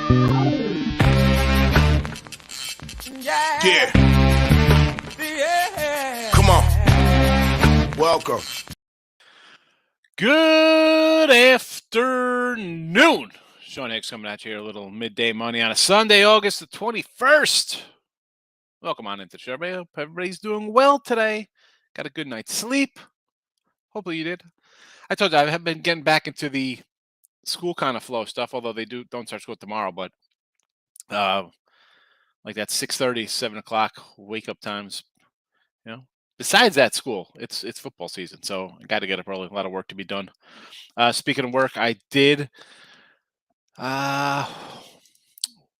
Yeah. Come on. Welcome. Good afternoon. Sean Higgs coming at you here, a little midday money on a Sunday, August the 21st. Welcome on into the show. I hope everybody's doing well today. Got a good night's sleep. Hopefully you did. I told you I have been getting back into the school kind of flow stuff, although they don't start school tomorrow, but like that 6:30, 7 o'clock wake up times, you know. Besides that, school, it's football season, so I got to get up early. A lot of work to be done. Speaking of work, I did.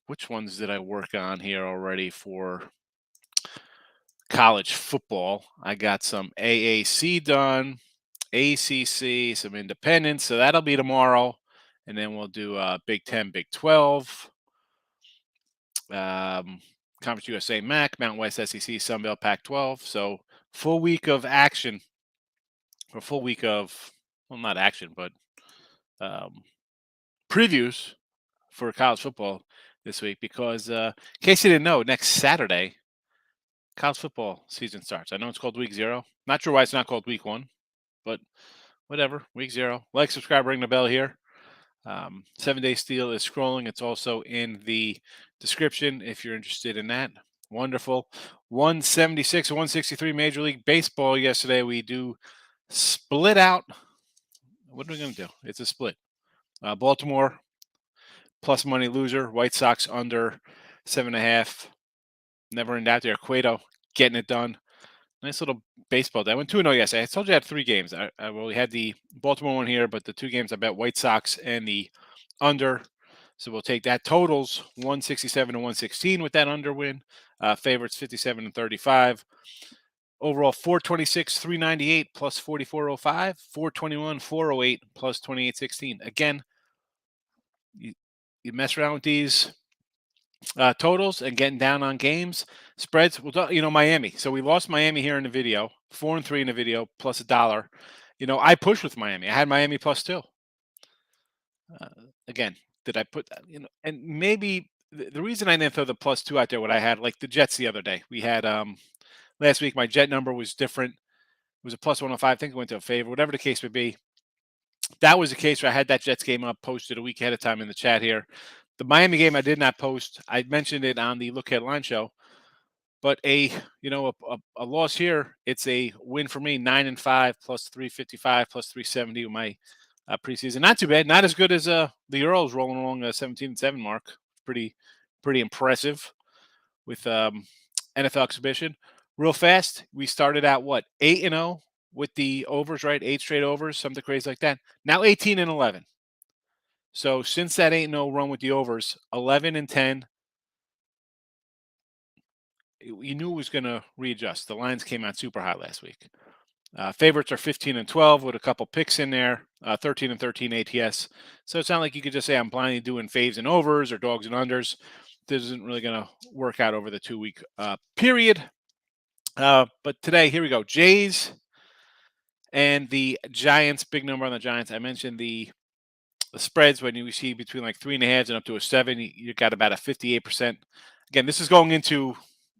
Which ones did I work on here already for college football? I got some AAC done, ACC, some independents, so that'll be tomorrow, and then we'll do Big 10, Big 12, Conference USA, MAC, Mountain West, SEC, Sun Belt, Pac-12. So full week of action, or full week of, well, not action, but previews for college football this week, because in case you didn't know, next Saturday college football season starts. I know it's called week 0. Not sure why it's not called week 1, but whatever. Week 0. Like, subscribe, ring the bell here. 7 Day Steal is scrolling. It's also in the description if you're interested in that. Wonderful. 176 163 Major League Baseball yesterday. We do split out. What are we going to do? It's a split. Baltimore plus money loser. White Sox under 7.5. Never in doubt there. Cueto getting it done. Nice little baseball day. I went 2-0 yesterday. I told you I had 3 games. We had the Baltimore one here, but the 2 games I bet White Sox and the under. So we'll take that. Totals 167 and 116 with that under win. Favorites 57 and 35. Overall 426, 398 plus 4405, 421, 408 plus 2816. Again, you mess around with these totals and getting down on games. Spreads, well, Miami. So we lost Miami here in the video, 4-3 in the video, plus $1. I pushed with Miami. I had Miami plus 2. Again, did I put that? And maybe the reason I didn't throw the plus 2 out there, what I had, like the Jets the other day. We had last week, my Jet number was different. It was a plus 105. I think it went to a favor, whatever the case may be. That was the case where I had that Jets game up, posted a week ahead of time in the chat here. The Miami game I did not post. I mentioned it on the Look Headline show, but a loss here. It's a win for me. 9-5 plus 355 plus 370 with my preseason. Not too bad. Not as good as the Earls rolling along a 17-7 mark. Pretty impressive with NFL exhibition. Real fast. We started at 8-0 with the overs, right? 8 straight overs, something crazy like that. Now 18-11. So since that 8-0 run with the overs, 11-10, you knew it was going to readjust. The lines came out super high last week. Favorites are 15-12 with a couple picks in there, 13-13 ATS. So it's not like you could just say I'm blindly doing faves and overs or dogs and unders. This isn't really going to work out over the 2-week period. But today, here we go. Jays and the Giants, big number on the Giants. I mentioned the spreads when you see between like 3.5 and up to a 7, you got about a 58%. Again, this is going into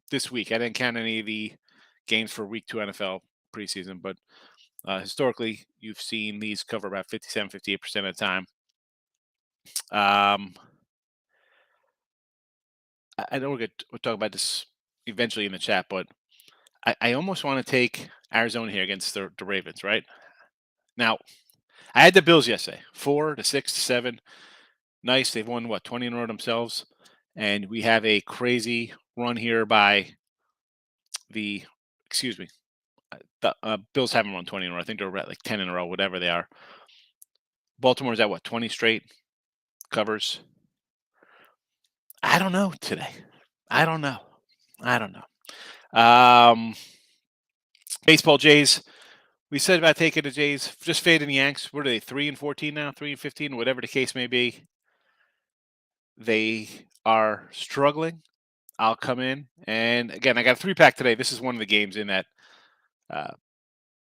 this week. I didn't count any of the games for week 2 NFL preseason, but historically, you've seen these cover about 57, 58% of the time. I know we'll talk about this eventually in the chat, but I almost want to take Arizona here against the Ravens, right? Now, I had the Bills yesterday, 4-6-7. Nice. They've won, 20 in a row themselves. And we have a crazy run here by the Bills haven't won 20 in a row. I think they're at like 10 in a row, whatever they are. Baltimore's at 20 straight covers. I don't know today. I don't know. Baseball Jays. We said about taking the Jays, just fading the Yanks. What are they, 3-14 now, 3-15, whatever the case may be. They are struggling. I'll come in. And again, I got a 3-pack today. This is one of the games in that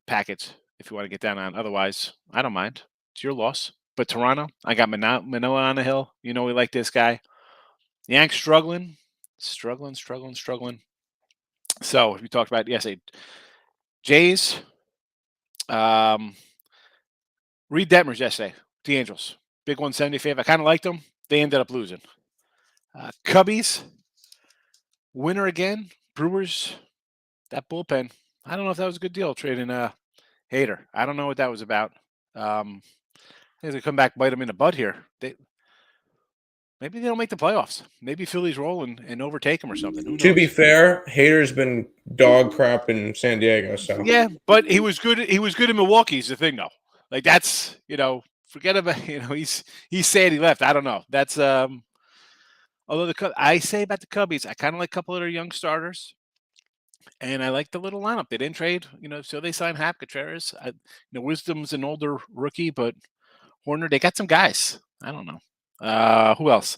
package if you want to get down on. Otherwise, I don't mind. It's your loss. But Toronto, I got Manoa on the hill. We like this guy. Yanks struggling. So we talked about yesterday. Jays. Reed Detmers yesterday. The Angels. Big 175. I kind of liked them. They ended up losing. Cubbies. Winner again. Brewers. That bullpen. I don't know if that was a good deal trading Hader. I don't know what that was about. They come back, bite them in the butt here. Maybe they don't make the playoffs. Maybe Phillies roll and overtake them or something. Who knows? To be fair, Hader's been dog crap in San Diego. So yeah, but he was good. He was good in Milwaukee. Is the thing though. Like that's forget about he's sad he left. I don't know. That's although I say about the Cubbies, I kind of like a couple of their young starters. And I like the little lineup. They didn't trade, so they signed Hap Contreras. Wisdom's an older rookie, but Horner, they got some guys. I don't know. Who else?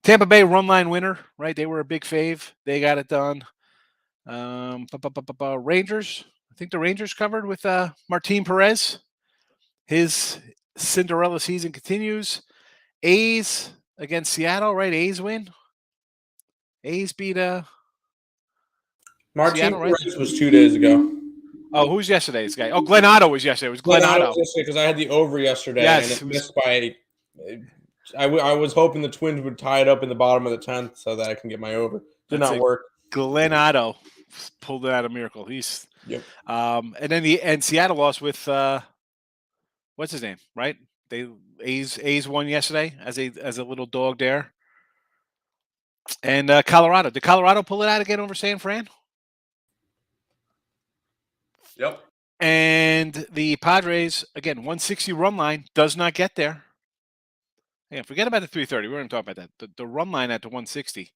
Tampa Bay run line winner, right? They were a big fave. They got it done. Rangers. I think the Rangers covered with Martin Perez. His Cinderella season continues. A's against Seattle, right? A's win. A's beat Martin Seattle, right? Perez was 2 days ago. Oh, who's yesterday's guy? Oh, Glenn Otto was yesterday. It was Glenn Otto. Because I had the over yesterday, Yes, and it missed by. I was hoping the Twins would tie it up in the bottom of the 10th so that I can get my over. Did not work. Glenn Otto pulled it out a miracle. He's and then Seattle lost with what's his name? Right? A's won yesterday as a little dog there. And Colorado. Did Colorado pull it out again over San Fran? Yep. And the Padres, again, 160 run line does not get there. Yeah, forget about the 330. We're going to talk about that. The run line at the 160.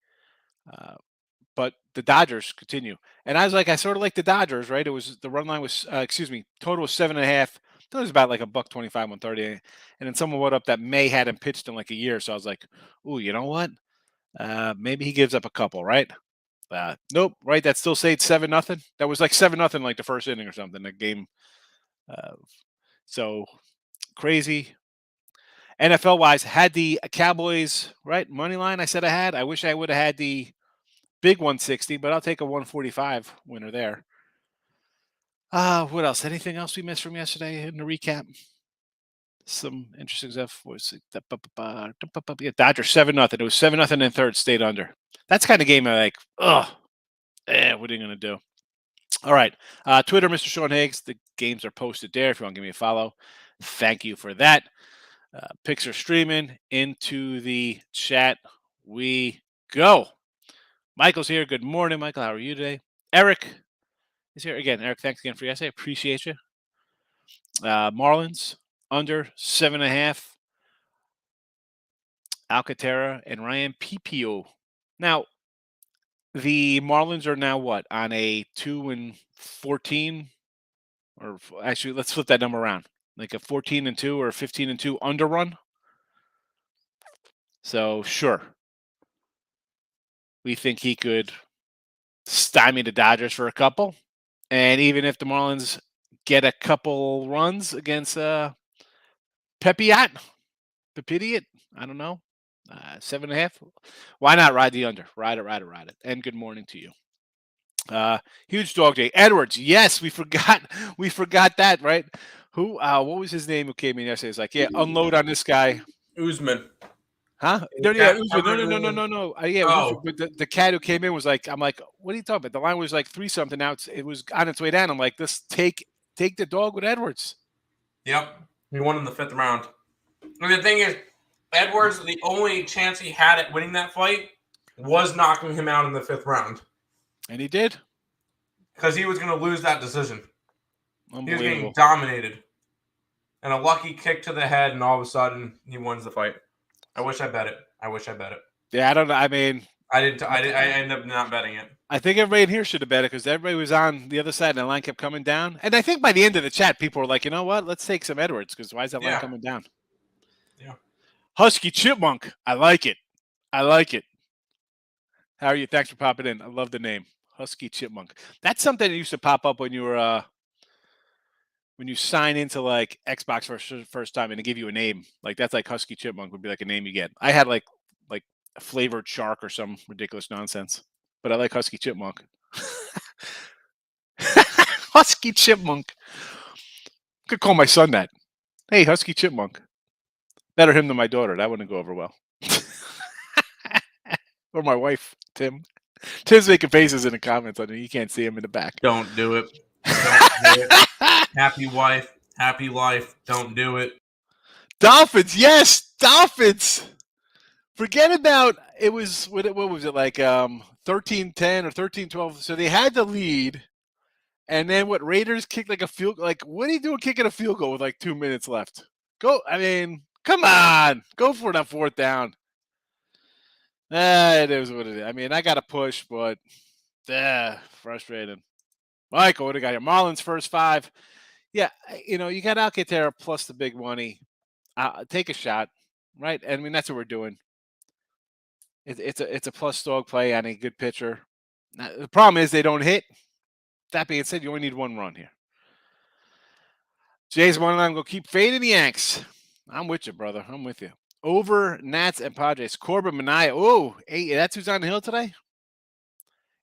But the Dodgers continue. And I was like, I sort of like the Dodgers, right? It was the run line was, total was 7.5. It was about like $125, 130. And then someone wrote up that May hadn't pitched in like a year. So I was like, ooh, you know what? Maybe he gives up a couple, right? Nope, right? That still stayed 7-0. That was like 7-0 like the first inning or something. The game. So crazy. NFL wise, had the Cowboys right money line. I said I had. I wish I would have had the big 160, but I'll take a 145 winner there. What else? Anything else we missed from yesterday in the recap? Some interesting stuff. Was it Dodgers 7-0. It was 7-0 in third, stayed under. That's kind of game I like. What are you gonna do? All right. Twitter, Mr. Sean Higgs. The games are posted there. If you want to give me a follow, thank you for that. Picks are streaming into the chat. We go. Michael's here. Good morning, Michael. How are you today? Eric is here again. Eric, thanks again for yesterday. Appreciate you. Marlins under 7.5. Alcantara and Ryan PPO. Now, the Marlins are now what on a 2-14, or actually, let's flip that number around, like a 14-2 or a 15-2 under run. So sure, we think he could stymie the Dodgers for a couple, and even if the Marlins get a couple runs against Pepiot, I don't know, 7.5. Why not ride the under? Ride it. And good morning to you. Huge dog day. Edwards, yes, we forgot that, right? Who? What was his name? Who came in yesterday? It's like, yeah, unload on this guy. Usman. Huh? No, yeah, Usman. No. Yeah, Usman. But the cat who came in was like, I'm like, what are you talking about? The line was like 3-something. Now it was on its way down. I'm like, let's take the dog with Edwards. Yep, he won in the 5th round. And the thing is, Edwards, the only chance he had at winning that fight was knocking him out in the 5th round. And he did. Because he was going to lose that decision. He was getting dominated. And a lucky kick to the head, and all of a sudden, he wins the fight. I wish I bet it. Yeah, I don't know. I mean, I ended up not betting it. I think everybody in here should have bet it because everybody was on the other side, and the line kept coming down. And I think by the end of the chat, people were like, you know what? Let's take some Edwards because why is that line coming down? Yeah. Husky Chipmunk. I like it. How are you? Thanks for popping in. I love the name. Husky Chipmunk. That's something that used to pop up when you were when you sign into like Xbox for first time and they give you a name. Like that's like Husky Chipmunk would be like a name you get. I had like flavored shark or some ridiculous nonsense. But I like Husky Chipmunk. Husky Chipmunk. Could call my son that. Hey, Husky Chipmunk. Better him than my daughter. That wouldn't go over well. Or my wife, Tim. Tim's making faces in the comments. I mean, you can't see him in the back. Don't do it. Don't do it. Happy wife, happy life. Don't do it. Dolphins, yes, Dolphins. Forget about it. Was what was it like? 13-10 or 13-12. So they had the lead, and then what? Raiders kicked like a field. Like, what are you doing kicking a field goal with like 2 minutes left? Go. I mean, come on, go for it on 4th down. It is what it is. I mean, I got to push, but frustrating. Michael, what do you got here? Marlins first 5. Yeah, you got to get there plus the big money. Take a shot, right? I mean, that's what we're doing. It's a plus dog play on a good pitcher. Now, the problem is they don't hit. That being said, you only need 1 run here. Jay's one, and I'm going to keep fading the Yanks. I'm with you, brother. I'm with you. Over Nats and Padres. Corbin Minaya. Oh, hey, that's who's on the hill today?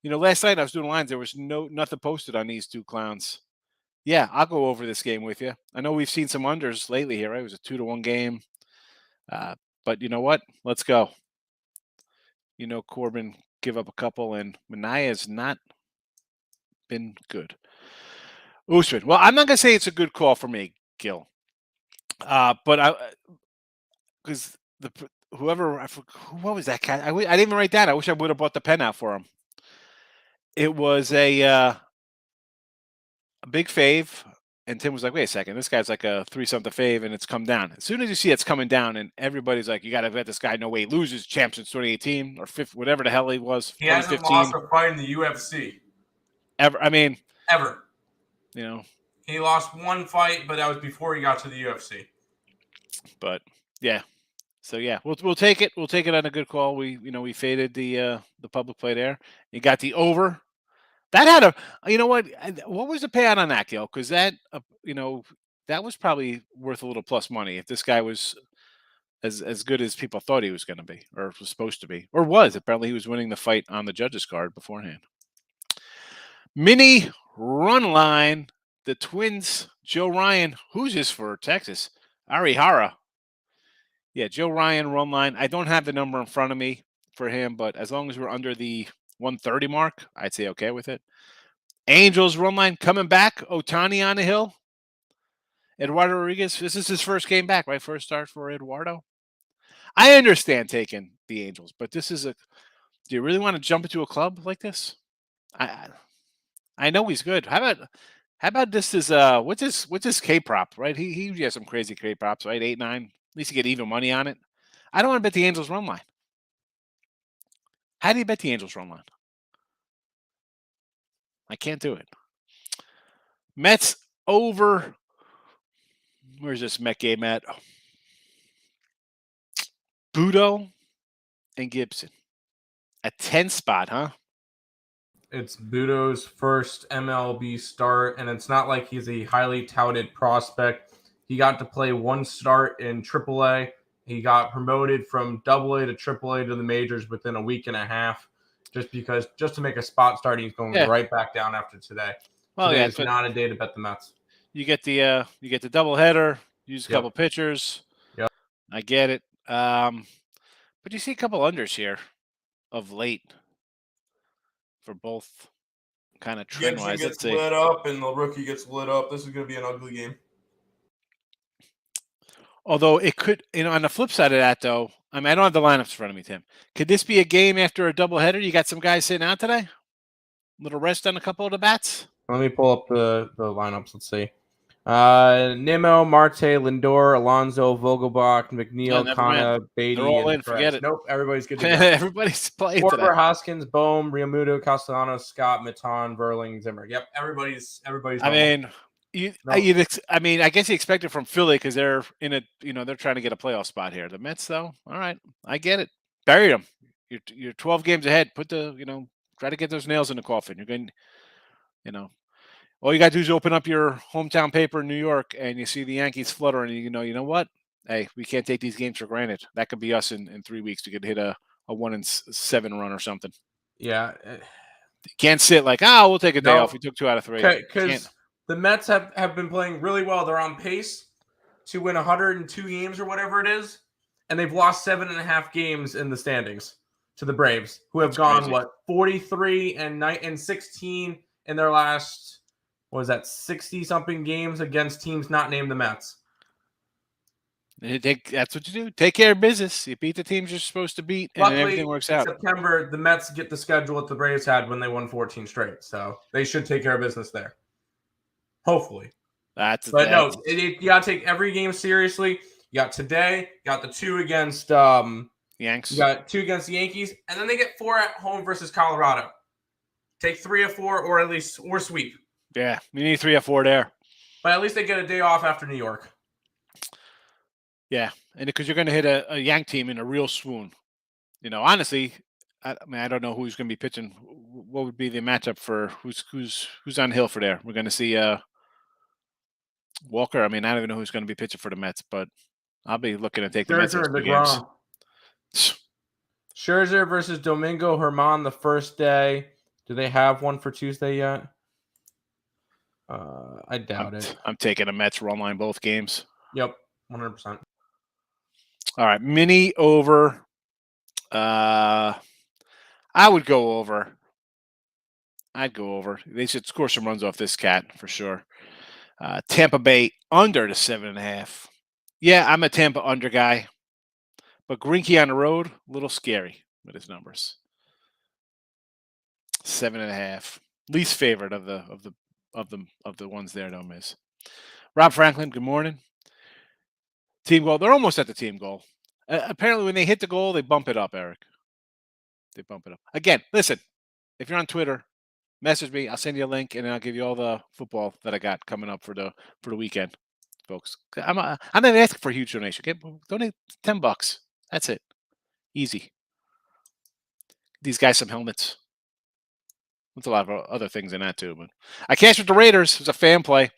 Last night I was doing lines. There was nothing posted on these 2 clowns. Yeah, I'll go over this game with you. I know we've seen some unders lately here, right? It was a 2-1 game. But you know what? Let's go. Corbin give up a couple, and Minaya has not been good. Usman. Well, I'm not going to say it's a good call for me, Gil. But because what was that cat? I didn't even write that. I wish I would have brought the pen out for him. It was a big fave, and Tim was like, "Wait a second, this guy's like a 3-something fave, and it's come down." As soon as you see it's coming down, and everybody's like, "You got to bet this guy. No way he loses. Champ since 2018 or 5, whatever the hell he was. He hasn't lost a fight in the UFC ever. I mean, ever. He lost 1 fight, but that was before he got to the UFC. But yeah. So yeah, we'll take it. We'll take it on a good call. We faded the public play there. You got the over. That had what was the payout on that, Gil? Because that that was probably worth a little plus money if this guy was as good as people thought he was going to be, or was supposed to be, or was. Apparently, he was winning the fight on the judges' card beforehand. Mini run line. The Twins. Joe Ryan. Who's this for Texas? Arihara. Yeah, Joe Ryan run line. I don't have the number in front of me for him, but as long as we're under the 130 mark, I'd say okay with it. Angels run line coming back. Ohtani on the hill. Eduardo Rodriguez. This is his first game back, right? First start for Eduardo. I understand taking the Angels, but this is do you really want to jump into a club like this? I know he's good. How about this is what's his K prop, right? He has some crazy K props, right? 8-9. At least you get even money on it. I don't want to bet the Angels run line. How do you bet the Angels run line? I can't do it. Mets over. Where's this Met game at? Budo and Gibson. A 10 spot, huh? It's Budo's first MLB start, and it's not like he's a highly touted prospect. He got to play 1 start in AAA. He got promoted from AA to AAA to the majors within a week and a half, just to make a spot start. He's going right back down after today. Well, today is not a day to bet the Mets. You get the doubleheader. Use a couple pitchers. Yep, I get it. But you see a couple unders here of late for both kind of trend wise. Gets lit up, and the rookie gets lit up. This is going to be an ugly game. Although it could, on the flip side of that, though, I mean, I don't have the lineups in front of me, Tim. Could this be a game after a doubleheader? You got some guys sitting out today? A little rest on a couple of the bats? Let me pull up the lineups. Let's see. Nimmo, Marte, Lindor, Alonso, Vogelbach, McNeil, Kana, Beatty. They're all in. Forget it. Nope, everybody's good to go. Everybody's playing today. Corver, Hoskins, Bohm, Realmuto, Castellanos, Scott, Maton, Verling, Zimmer. Yep, everybody's. I mean, I guess you expect it from Philly because they're in a, they're trying to get a playoff spot here. The Mets, though, all right, I get it. Bury them. You're 12 games ahead. Put try to get those nails in the coffin. You're going, all you got to do is open up your hometown paper in New York and you see the Yankees fluttering. And you know what? Hey, we can't take these games for granted. That could be us in 3 weeks. We could hit a a 1-7 run or something. Yeah. You can't sit like, we'll take a day No. off. We took 2 out of 3. Because the Mets have been playing really well. They're on pace to win 102 games or whatever it is, and they've lost 7.5 games in the standings to the Braves, who have gone crazy. 43 and 16 in their last 60 something games against teams not named the Mets. That's what you do. Take care of business. You beat the teams you're supposed to beat, and Luckily, everything works in out. September, the Mets get the schedule that the Braves had when they won 14 straight, so they should take care of business there. Hopefully. No, you got to take every game seriously. You got today, you got the 2 against Yanks. You got 2 against the Yankees, and then they get 4 at home versus Colorado. Take 3 of 4, or sweep. Yeah, you need 3 or 4 there. But at least they get a day off after New York. Yeah, and because you're going to hit a Yank team in a real swoon. Honestly, I don't know who's going to be pitching. What would be the matchup for who's on Hill for there? We're going to see Walker. I don't even know who's going to be pitching for the Mets, but I'll be looking to take the Mets those 2 games. Scherzer versus Domingo Germán the first day. Do they have one for Tuesday yet? I doubt it. I'm taking a Mets run line both games. Yep, 100%. All right, mini over. I would go over. I'd go over. They should score some runs off this cat for sure. Tampa Bay under the 7.5. Yeah, I'm a Tampa under guy, but Greinke on the road, a little scary with his numbers. 7.5, least favorite of the ones there. Don't miss. Rob Franklin, good morning. Team goal. They're almost at the team goal. Apparently, when they hit the goal, they bump it up, Eric. They bump it up. Again, listen, if you're on Twitter, message me. I'll send you a link, and I'll give you all the football that I got coming up for the weekend, folks. I'm not asking for a huge donation. Okay? Donate $10. That's it. Easy. These guys some helmets. There's a lot of other things in that too. But I cashed with the Raiders. It was a fan play.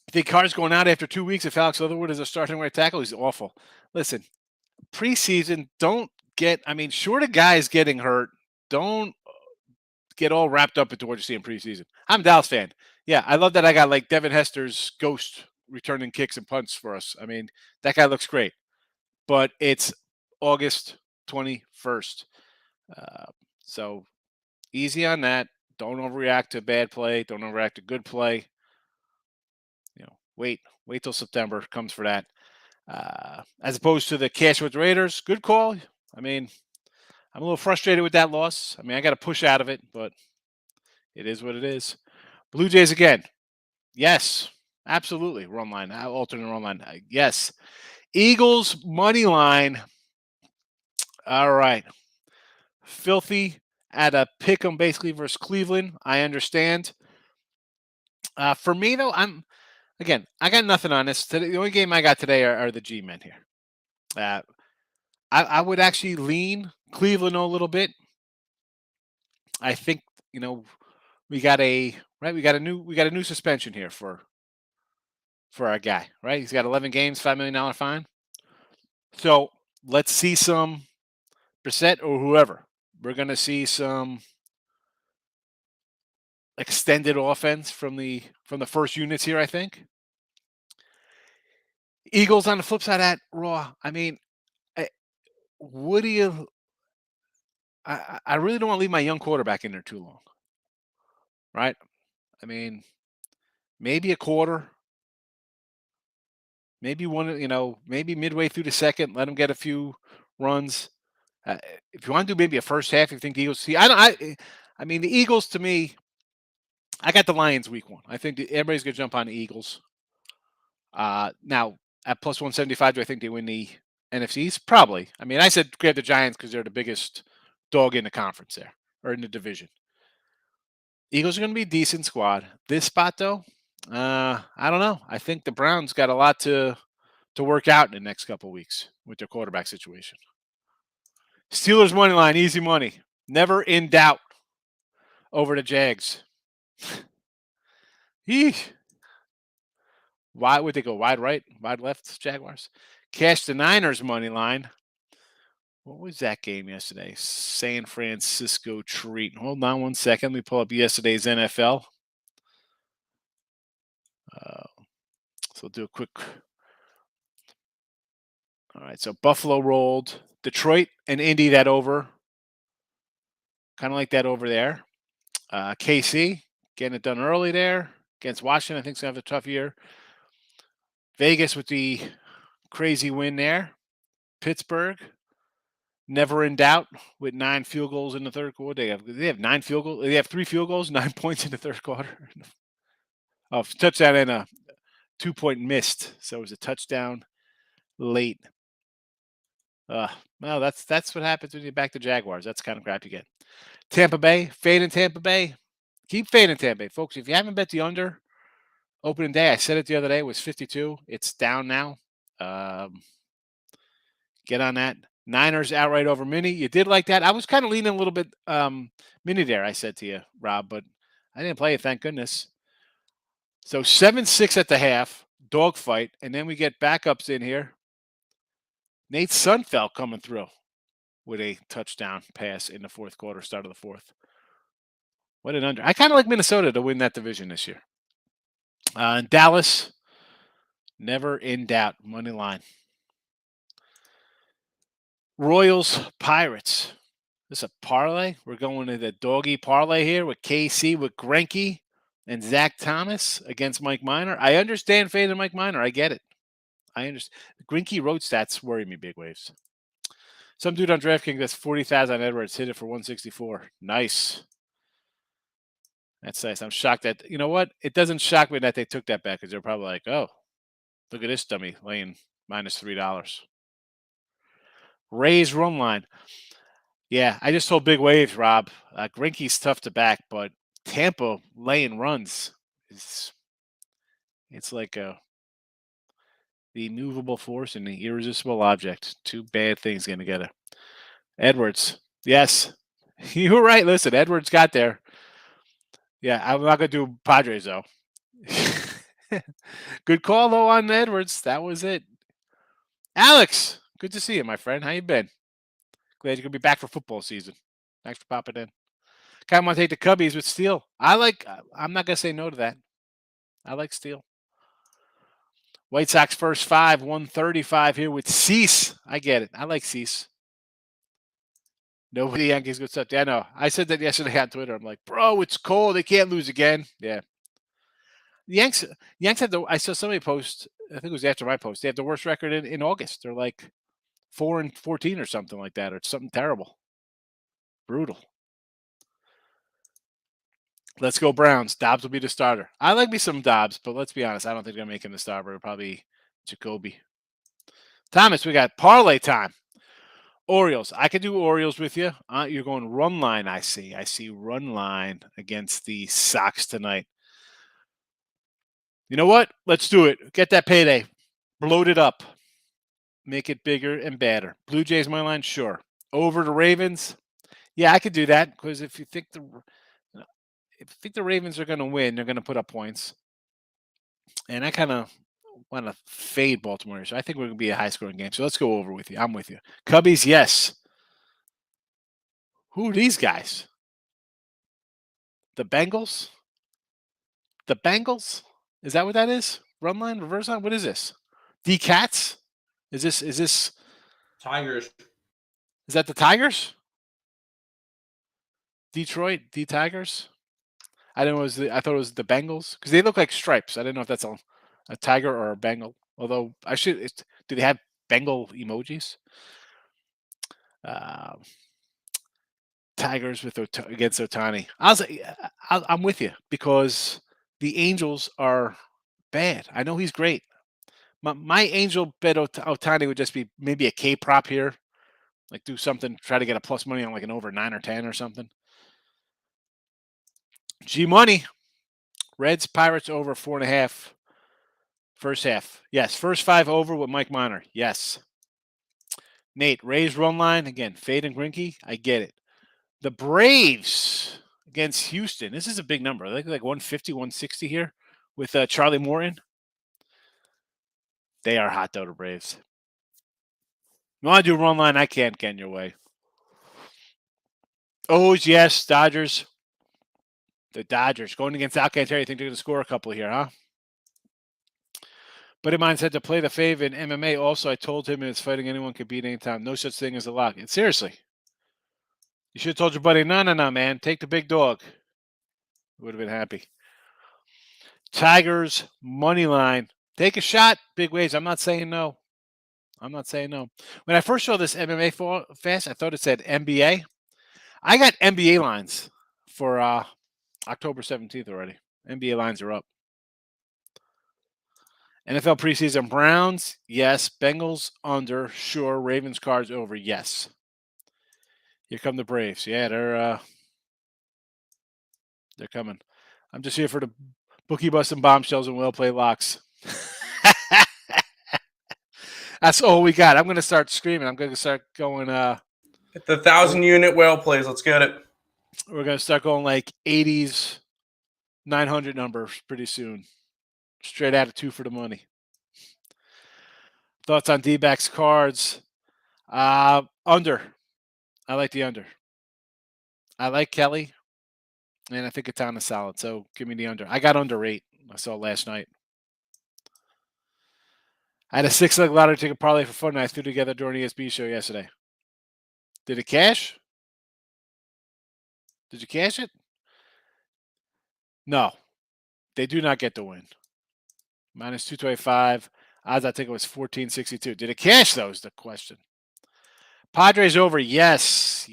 I think Carr's going out after 2 weeks. If Alex Leatherwood is a starting right tackle, he's awful. Listen, preseason, don't get. Short of guys getting hurt, don't get all wrapped up into what you see in preseason. I'm a Dallas fan. Yeah, I love that I got like Devin Hester's ghost returning kicks and punts for us. That guy looks great. But it's August 21st. So easy on that. Don't overreact to bad play. Don't overreact to good play. Wait till September comes for that. As opposed to the cash with the Raiders, good call. I'm a little frustrated with that loss. I got to push out of it, but it is what it is. Blue Jays again. Yes, absolutely. Run line, alternate run line. Yes. Eagles money line. All right. Filthy at a pick 'em basically versus Cleveland. I understand. For me though, I got nothing on this. The only game I got today are the G-men here. I would actually lean Cleveland a little bit. I think we got a new suspension here for our guy, right? He's got 11 games, $5 million fine. So let's see some Brissett or whoever. We're gonna see some extended offense from the first units here. I think. Eagles on the flip side of that, Raw. What do you? I really don't want to leave my young quarterback in there too long, right? Maybe a quarter, maybe one. Maybe midway through the second, let him get a few runs. If you want to do maybe a first half, you think the Eagles see. The Eagles to me. I got the Lions week 1. I think everybody's gonna jump on the Eagles. Now at plus 175, do I think they win the NFCs? Probably. I said grab the Giants because they're the biggest dog in the conference there or in the division. Eagles are going to be a decent squad. This spot though, I don't know. I think the Browns got a lot to work out in the next couple of weeks with their quarterback situation. Steelers money line, easy money. Never in doubt over the Jags. Yeesh. Why would they go wide right, wide left, Jaguars? Cash the Niners money line. What was that game yesterday? San Francisco treat. Hold on one second. Let me pull up yesterday's NFL. So we'll do a quick. All right. So Buffalo rolled. Detroit and Indy, that over. Kind of like that over there. KC getting it done early there against Washington. I think it's going to have a tough year. Vegas with the crazy win there. Pittsburgh, never in doubt with 9 field goals in the third quarter. They have 9 field goals. They have 3 field goals, 9 points in the third quarter. Oh, touchdown and a 2-point missed. So it was a touchdown late. Well, that's what happens when you back the Jaguars. That's the kind of crap you get. Tampa Bay, fade in Tampa Bay. Keep fading Tampa Bay, folks. If you haven't bet the under opening day, I said it the other day, it was 52. It's down now. Get on that. Niners outright over mini. You did like that. I was kind of leaning a little bit mini there, I said to you, Rob, but I didn't play it, thank goodness. So 7-6 at the half, dogfight, and then we get backups in here. Nate Sunfeld coming through with a touchdown pass in the fourth quarter, start of the fourth. What an under. I kind of like Minnesota to win that division this year. Dallas, never in doubt, money line. Royals, Pirates. This is a parlay. We're going to the doggy parlay here with KC, with Greinke and Zach Thomas against Mike Minor. I understand fading Mike Minor. I get it. I understand. Greinke road stats worry me, big waves. Some dude on DraftKings that's 40,000 on Edwards hit it for 164. Nice. That's nice. I'm shocked that, you know what? It doesn't shock me that they took that back because they're probably like, oh, look at this dummy laying -$3. Rays run line. Yeah, I just told big waves, Rob. Greinke's tough to back, but Tampa laying runs it's like the immovable force and the irresistible object. Two bad things getting together. Edwards. Yes. You were right. Listen, Edwards got there. Yeah, I'm not going to do Padres, though. Good call, though, on Edwards. That was it. Alex, good to see you, my friend. How you been? Glad you're going to be back for football season. Thanks for popping in. Kind of want to take the Cubbies with Steele. I'm not going to say no to that. I like Steele. White Sox first 5, 135 here with Cease. I get it. I like Cease. Nobody Yankees good stuff. Yeah, I know. I said that yesterday on Twitter. I'm like, bro, it's cold. They can't lose again. Yeah. The Yanks had I saw somebody post, I think it was after my post, they have the worst record in August. They're like 4-14 or something like that, or it's something terrible. Brutal. Let's go Browns. Dobbs will be the starter. I like me some Dobbs, but let's be honest. I don't think they're going to make him the starter. It'll probably Jacoby. Thomas, we got parlay time. Orioles. I could do Orioles with you. You're going run line, I see. I see run line against the Sox tonight. You know what? Let's do it. Get that payday. Bloat it up. Make it bigger and badder. Blue Jays money line, sure. Over the Ravens. Yeah, I could do that because if you think the Ravens are going to win, they're going to put up points. And I kind of want to fade Baltimore. So I think we're going to be a high-scoring game. So let's go over with you. I'm with you. Cubbies, yes. Who are these guys? The Bengals? The Bengals? Is that what that is? Run line, reverse line? What is this? D-Cats? Is this Tigers? Is that the Tigers? Detroit, D-Tigers? I thought it was the Bengals because they look like stripes. I didn't know if that's a tiger or a Bengal. Although do they have Bengal emojis? Tigers against Ohtani. I'm with you because the Angels are bad. I know he's great. My Angel bet Ohtani would just be maybe a K prop here, like do something, try to get a plus money on like an over 9 or 10 or something. G Money. Reds, Pirates over 4.5. First half. Yes. First 5 over with Mike Minor. Yes. Nate, Rays run line. Again, fade and Greinke. I get it. The Braves against Houston. This is a big number. I think like 150, 160 here with Charlie Morton. They are hot, though, the Braves. You want to do a run line? I can't get in your way. Oh, yes, Dodgers. The Dodgers going against Alcantara. You think they're going to score a couple here, huh? Buddy of mine said to play the fave in MMA. Also, I told him it's fighting anyone can beat anytime. No such thing as a lock. And seriously, you should have told your buddy, no, man. Take the big dog. Would have been happy. Tigers, money line. Take a shot, big waves. I'm not saying no. When I first saw this MMA fast, I thought it said NBA. I got NBA lines for October 17th already. NBA lines are up. NFL preseason, Browns, yes. Bengals, under, sure. Ravens, Cards, over, yes. Here come the Braves. Yeah, they're coming. I'm just here for the bookie busting bombshells and well play locks. That's all we got. I'm going to start screaming. I'm going to start going. Hit the 1,000-unit whale plays. Let's get it. We're going to start going like 80s, 900 numbers pretty soon. Straight out of 2 for the money. Thoughts on D-backs Cards? Under. I like the under. I like Kelly, and I think it's on the solid. So give me the under. I got under 8. I saw last night. I had a 6-leg lottery ticket parlay for fun, and I threw together during the ESB show yesterday. Did it cash? Did you cash it? No. They do not get the win. Minus 225. Odds I think it was 1462. Did it cash, though, is the question. Padres over, yes.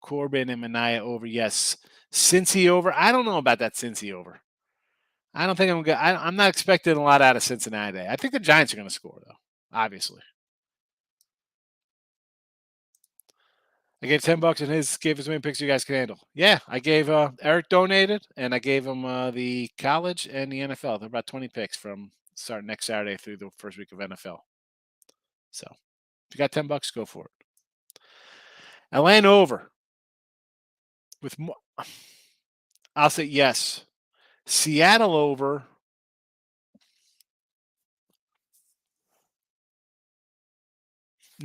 Corbin and Mania over, yes. Cincy over. I don't know about that Cincy over. I don't think I'm not expecting a lot out of Cincinnati today. I think the Giants are going to score, though, obviously. I gave $10 and gave as many picks you guys can handle. Yeah, I gave Eric donated, and I gave him the college and the NFL. They're about 20 picks from starting next Saturday through the first week of NFL. So if you got $10, go for it. Atlanta over. With more, I'll say yes. Seattle over.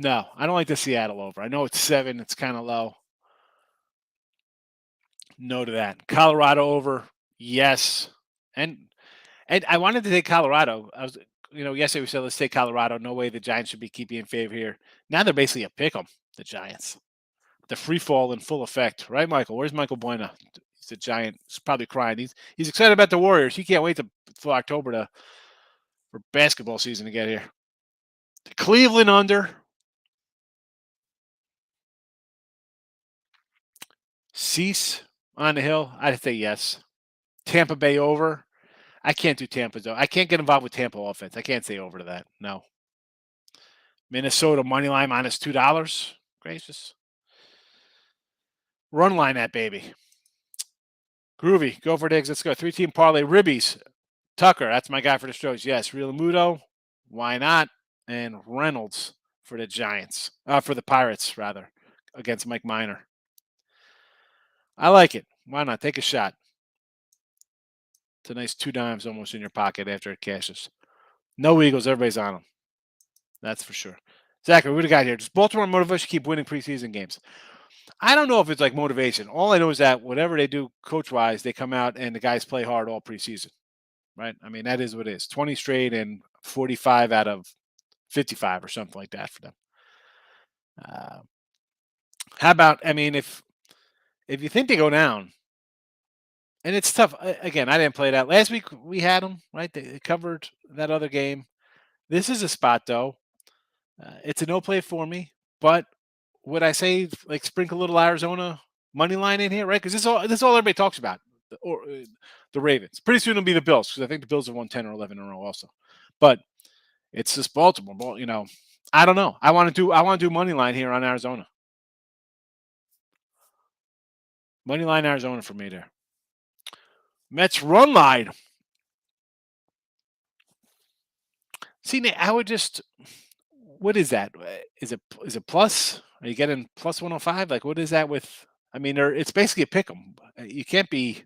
No, I don't like the Seattle over. I know it's 7. It's kind of low. No to that. Colorado over. Yes. And I wanted to take Colorado. I was, yesterday we said let's take Colorado. No way the Giants should be keeping in favor here. Now they're basically a pick 'em, the Giants. The free fall in full effect, right, Michael? Where's Michael Buena? He's a Giant. He's probably crying. He's excited about the Warriors. He can't wait for October for basketball season to get here. Cleveland under. Cease on the hill. I'd say yes. Tampa Bay over. I can't do Tampa though. I can't get involved with Tampa offense. I can't say over to that. No. Minnesota money line minus $2. Gracious. Run line that baby. Groovy. Go for it, Higgs. Let's go. 3-team parlay. Ribbies. Tucker. That's my guy for the Stros. Yes. Real Muto. Why not? And Reynolds for the Giants. For the Pirates, rather. Against Mike Minor. I like it. Why not? Take a shot. It's a nice 2 dimes almost in your pocket after it cashes. No Eagles. Everybody's on them. That's for sure. Zachary, what do we got here? Does Baltimore motivation keep winning preseason games? I don't know if it's like motivation. All I know is that whatever they do coach-wise, they come out and the guys play hard all preseason, right? I mean, that is what it is. 20 straight and 45 out of 55 or something like that for them. How about, if you think they go down, and it's tough. Again, I didn't play that. Last week we had them, right? They covered that other game. This is a spot, though. It's a no play for me, but would I say like sprinkle a little Arizona money line in here, right? Because this is all everybody talks about, the Ravens. Pretty soon it'll be the Bills because I think the Bills have won 10 or 11 in a row also. But it's just Baltimore. I don't know. I want to do money line here on Arizona. Money line Arizona for me there. Mets run line. See, I would just. What is that? Is it plus? Are you getting plus 105? Like, what is that with? It's basically a pick 'em. You can't be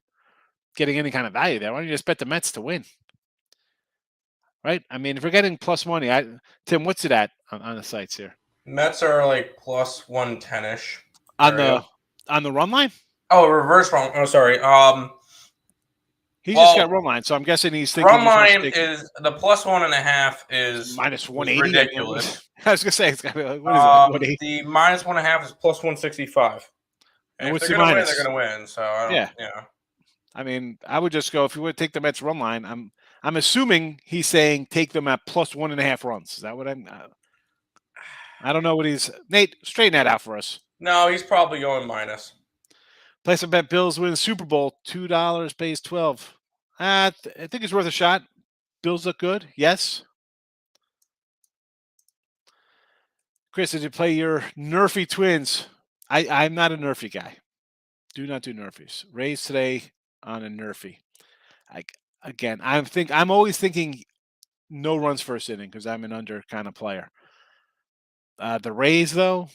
getting any kind of value there. Why don't you just bet the Mets to win? right? I mean, if we're getting plus money, Tim, what's it at on the sites here? Mets are like plus 110-ish. On the run line? Oh, reverse wrong. Oh, sorry. He just got Well, run line, so I'm guessing he's thinking run he just wants to line take is the plus 1.5 is minus is 180. ridiculous. I was gonna say it's got to be like, what is it? Like 180? The minus 1.5 is plus 165. And If what's they're the gonna win, minus? they're gonna win. So I don't. Yeah. Yeah. I mean, I would just go if you would take the Mets run line. I'm assuming he's saying take them at plus 1.5 runs. Is that what I'm? I don't know what he's. Nate, straighten that out for us. No, he's probably going minus. Place a bet Bills win Super Bowl. $2 pays 12. I think it's worth a shot. Bills look good. Yes. Chris, did you play your Nerfy Twins? I'm not a Nerfy guy. Do not do Nerfies. Rays today on a Nerfy. I'm always thinking no runs first inning because I'm an under kind of player. The Rays, though,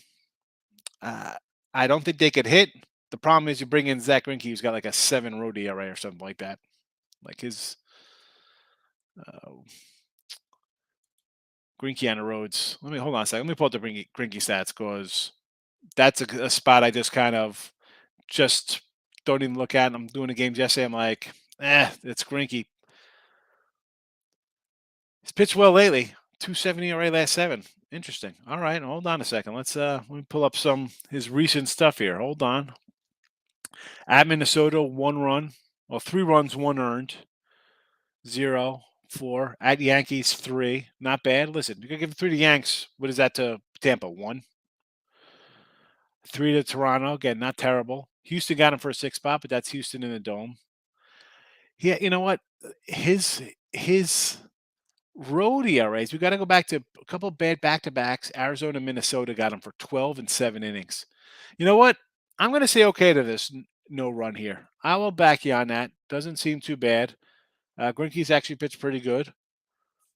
I don't think they could hit. The problem is you bring in Zach Greinke, who's got like a 7 road ERA or something like that. Like his Greinke on the roads. Hold on a second. Let me pull up the Greinke stats because that's a spot I just kind of just don't even look at. I'm doing the games yesterday. I'm like, it's Greinke. He's pitched well lately. 270 ERA last 7. Interesting. All right, hold on a second. Let me pull up his recent stuff here. Hold on. At Minnesota, 1 run. Well, 3 runs, 1 earned. 0, 4. At Yankees, 3. Not bad. Listen, you can give 3 to Yanks. What is that to Tampa? 1. 3 to Toronto. Again, not terrible. Houston got him for a 6 spot, but that's Houston in the dome. Yeah, you know what? His road ERAs, we got to go back to a couple of bad back-to-backs. Arizona, Minnesota got him for 12 and 7 innings. You know what? I'm going to say okay to this no run here. I will back you on that. Doesn't seem too bad. Greinke's actually pitched pretty good.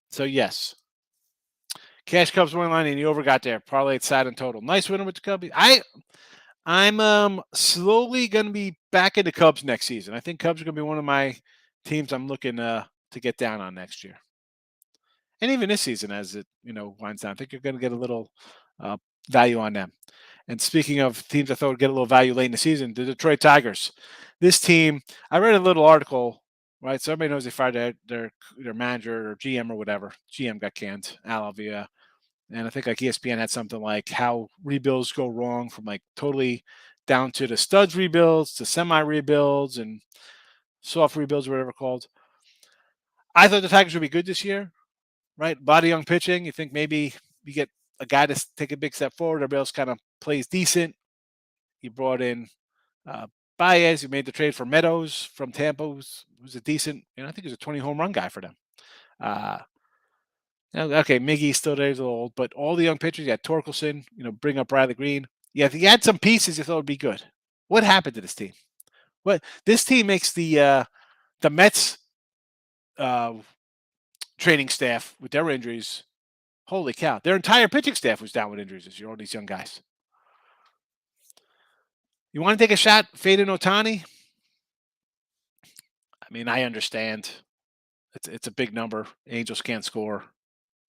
So, yes. Cash Cubs win line and the over got there. Parlay side and total. Nice winner with the Cubs. I'm slowly going to be back in the Cubs next season. I think Cubs are going to be one of my teams I'm looking to get down on next year. And even this season, as it winds down, I think you're going to get a little value on them. And speaking of teams I thought would get a little value late in the season, the Detroit Tigers. This team, I read a little article, right? So everybody knows they fired their manager or GM or whatever. GM got canned, Alavia. And I think like ESPN had something like how rebuilds go wrong from like totally down to the studs rebuilds to semi rebuilds and soft rebuilds or whatever called. I thought the Tigers would be good this year. Right, body young pitching. You think maybe you get a guy to take a big step forward. Everybody else kind of plays decent. You brought in Baez. You made the trade for Meadows from Tampa, who's a decent. I think he was a 20 home run guy for them. Okay, Miggy's still there, he's a little old, but all the young pitchers. You had Torkelson. Bring up Riley Green. Yeah, if you had some pieces, you thought would be good. What happened to this team? This team makes the Mets. Training staff with their injuries, holy cow! Their entire pitching staff was down with injuries this year. All these young guys. You want to take a shot, fade in Ohtani? I mean, I understand. It's a big number. Angels can't score.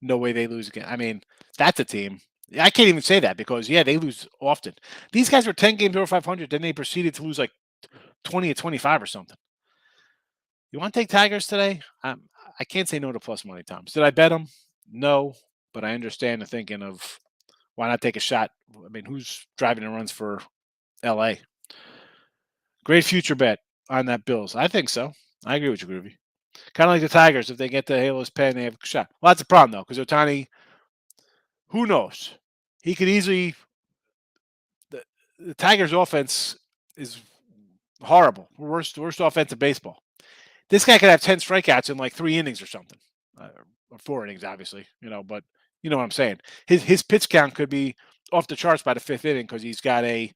No way they lose again. I mean, that's a team. I can't even say that because they lose often. These guys were 10 games over 500. Then they proceeded to lose like 20 or 25 or something. You want to take Tigers today? I can't say no to plus money, Thomas. Did I bet them? No, but I understand the thinking of why not take a shot? I mean, who's driving the runs for LA? Great future bet on that Bills. I think so. I agree with you, Groovy. Kind of like the Tigers. If they get the Halos pen, they have a shot. Well, that's a problem, though, because Ohtani, who knows? He could easily – the Tigers' offense is horrible. Worst offense in baseball. This guy could have 10 strikeouts in like 3 innings or something. Or 4 innings, obviously, but you know what I'm saying. His pitch count could be off the charts by the 5th inning because he's got a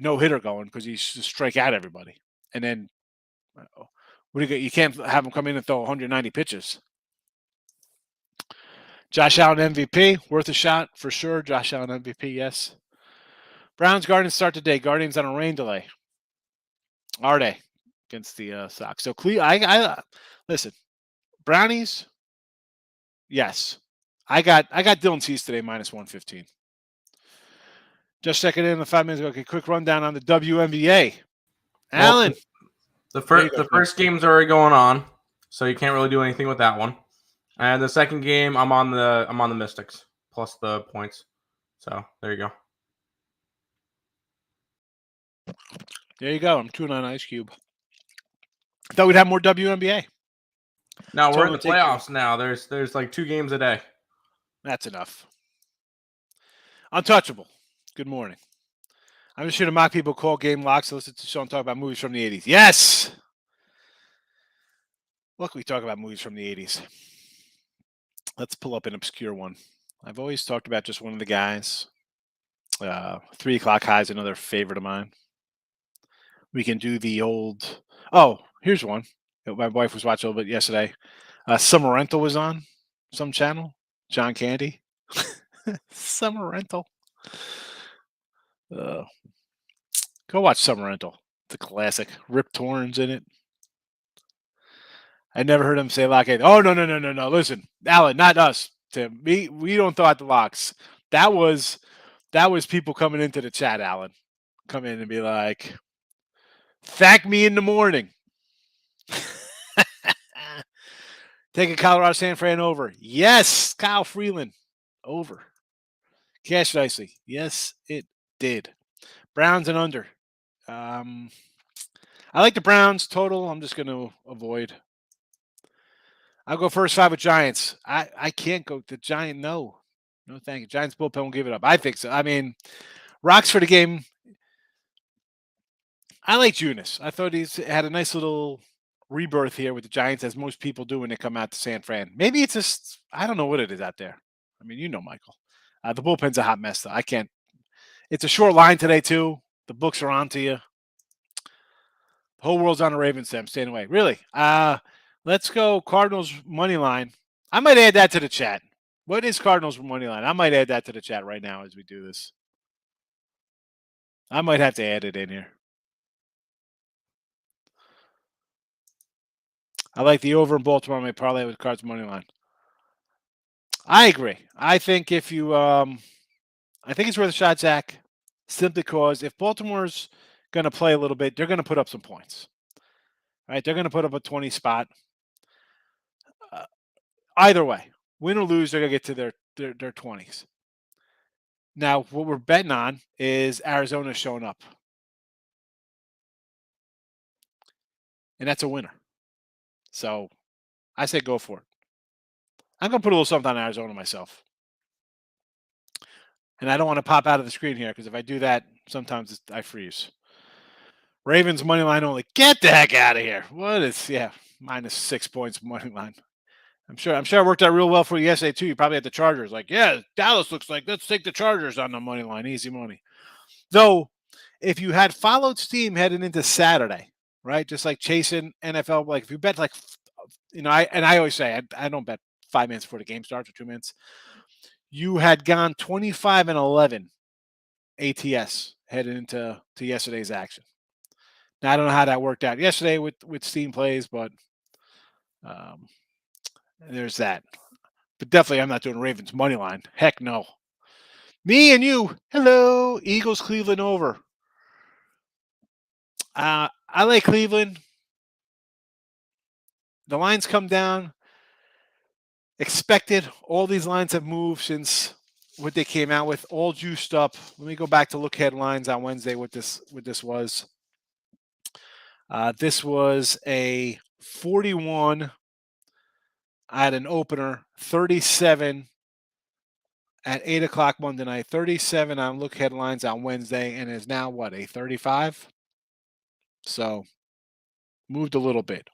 no-hitter going because he's just strike out everybody. And then you can't have him come in and throw 190 pitches. Josh Allen MVP, worth a shot for sure. Josh Allen MVP, yes. Browns Guardians start today. Guardians on a rain delay. Are they against the Sox? So I listen. Brownies Yes. I got Dylan Cease today minus 115. Just checking in the 5 minutes ago. Okay, quick rundown on the WNBA. Alan. The first game's already going on, so you can't really do anything with that one. And the second game, I'm on the Mystics plus the points. So there you go. There you go. I'm chewing on Ice Cube. Thought we'd have more WNBA. Now we're in the playoffs now. There's like 2 games a day. That's enough. Untouchable. Good morning. I'm just here to mock people, call game locks, to listen to Sean talk about movies from the 80s. Yes! Look, we talk about movies from the 80s. Let's pull up an obscure one. I've always talked about just one of the guys. 3 O'Clock High is another favorite of mine. We can do the old... Oh, here's one. My wife was watching a little bit yesterday. Summer Rental was on some channel. John Candy. Summer Rental. Go watch Summer Rental. It's a classic. Rip Torn's in it. I never heard him say lock 8. Oh, no. Listen, Alan, not us, Tim. We don't throw out the locks. That was people coming into the chat, Alan. Come in and be like, thank me in the morning. Take a Colorado San Fran over. Yes, Kyle Freeland. Over. Cash nicely. Yes, it did. Browns and under. I like the Browns total. I'm just going to avoid. I'll go first 5 with Giants. I can't go the Giant. No, thank you. Giants bullpen won't give it up. I think so. I mean, rocks for the game. I like Junis. I thought he's had a nice little rebirth here with the Giants, as most people do when they come out to San Fran. Maybe it's just, I don't know what it is out there. I mean, Michael. The bullpen's a hot mess, though. I can't. It's a short line today, too. The books are on to you. The whole world's on the Ravens, Sam. Staying away. Really? Let's go Cardinals money line. I might add that to the chat. What is Cardinals money line? I might add that to the chat right now as we do this. I might have to add it in here. I like the over in Baltimore. I may parlay with Cards money line. I agree. I think if you, I think it's worth a shot, Zach, simply because if Baltimore's going to play a little bit, they're going to put up some points. Right? They're going to put up a 20 spot. Either way, win or lose, they're going to get to their 20s. Now, what we're betting on is Arizona showing up. And that's a winner. So I say go for it. I'm going to put a little something on Arizona myself. And I don't want to pop out of the screen here because if I do that, sometimes I freeze. Ravens money line only. Get the heck out of here. What is, minus 6 points money line. I'm sure I worked out real well for you yesterday, too. You probably had the Chargers. Like, yeah, Dallas looks like, let's take the Chargers on the money line. Easy money. Though, if you had followed steam heading into Saturday, right, just like chasing NFL, like if you bet like, I always say, I don't bet 5 minutes before the game starts or 2 minutes. You had gone 25-11 ATS heading into yesterday's action. Now, I don't know how that worked out yesterday with steam plays, but there's that. But definitely I'm not doing Ravens money line. Heck no. Me and you. Hello. Eagles Cleveland over. I like Cleveland. The lines come down. Expected. All these lines have moved since what they came out with. All juiced up. Let me go back to look headlines on Wednesday what this was. This was a 41 at an opener, 37 at 8 o'clock Monday night, 37 on look headlines on Wednesday, and is now what, a 35? So moved a little bit.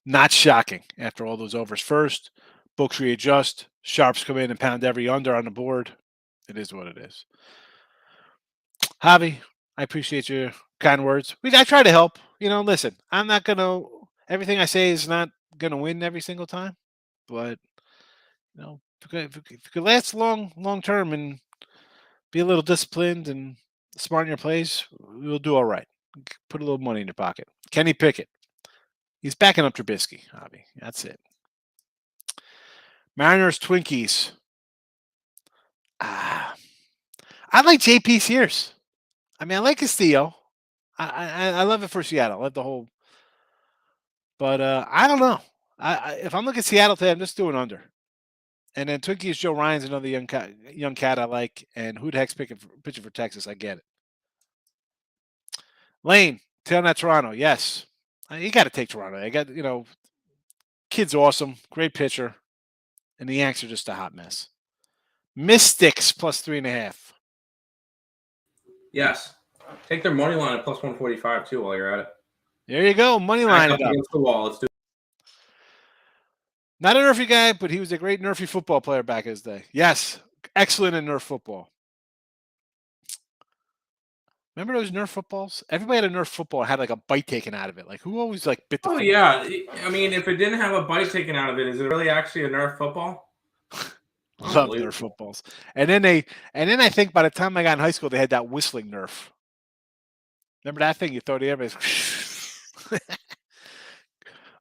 Not shocking after all those overs first. Books readjust. Sharps come in and pound every under on the board. It is what it is. Javi, I appreciate your kind words. I try to help. Listen, I'm not going to, everything I say is not going to win every single time. But, if you could last long term and be a little disciplined and smart in your plays, we'll do all right. Put a little money in your pocket. Kenny Pickett. He's backing up Trubisky, Javi. That's it. Mariners, Twinkies. I like JP Sears. I mean, I like Castillo. I love it for Seattle. I love the whole. But I don't know. If I'm looking at Seattle today, I'm just doing under. And then Twinkies, Joe Ryan's another young cat I like. And who the heck's pitching for Texas? I get it. Lane, telling that Toronto. Yes. You got to take Toronto. I got, kid's awesome. Great pitcher. And the Yanks are just a hot mess. Mystics plus 3.5. Yes. Take their money line at plus 145 too while you're at it. There you go. Money line it up. Against the wall. Let's do it. Not a Nerfy guy, but he was a great Nerfy football player back in his day. Yes. Excellent in Nerf football. Remember those Nerf footballs? Everybody had a Nerf football and had like a bite taken out of it. Like who always like bit the football? Yeah. I mean, if it didn't have a bite taken out of it, is it really actually a Nerf football? Love Nerf footballs. And then I think by the time I got in high school, they had that whistling Nerf. Remember that thing? You throw the air.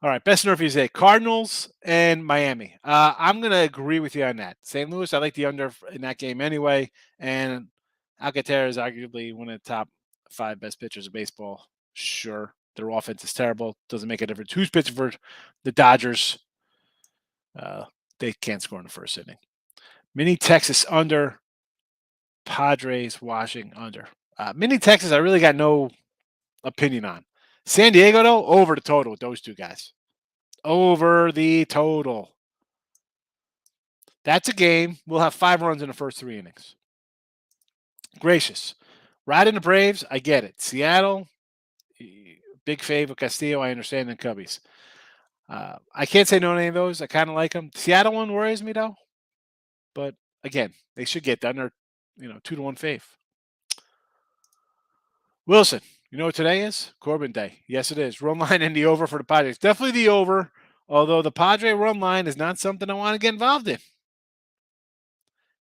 All right, best Nerfies today. Cardinals and Miami. I'm going to agree with you on that. St. Louis, I like the under in that game anyway. And Alcantara is arguably one of the top 5 best pitchers of baseball. Sure. Their offense is terrible. Doesn't make a difference. Who's pitching for the Dodgers? They can't score in the first inning. Mini Texas under. Padres, Washington under. Mini Texas, I really got no opinion on. San Diego, though, over the total with those two guys. Over the total. That's a game. We'll have 5 runs in the first 3 innings. Gracious. Riding the Braves, I get it. Seattle, big fave with Castillo, I understand, and Cubbies. I can't say no to any of those. I kind of like them. Seattle one worries me, though. But, again, they should get done. They're 2-1 fave. Wilson, you know what today is? Corbin Day. Yes, it is. Run line and the over for the Padres. Definitely the over, although the Padre run line is not something I want to get involved in.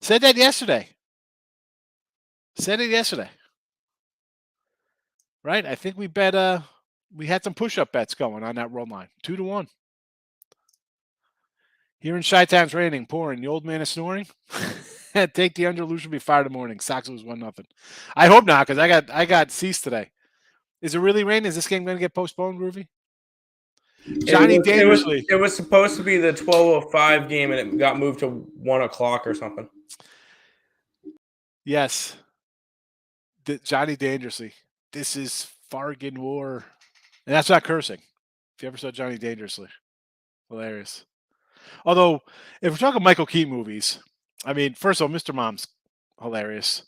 Said that yesterday. Right? I think we bet we had some push-up bets going on that run line. 2-1. Here in Chi-Town's raining, pouring. The old man is snoring. Take the under. Lucia will be fired in the morning. Sox lose 1-0. I hope not, because I got ceased today. Is it really raining? Is this game going to get postponed, Groovy? Johnny dangerously. It was supposed to be the 12:05 game, and it got moved to 1 o'clock or something. Yes. Johnny dangerously. This is Fargan War. And that's not cursing. If you ever saw Johnny dangerously. Hilarious. Although, if we're talking Michael Keaton movies, I mean, first of all, Mr. Mom's hilarious.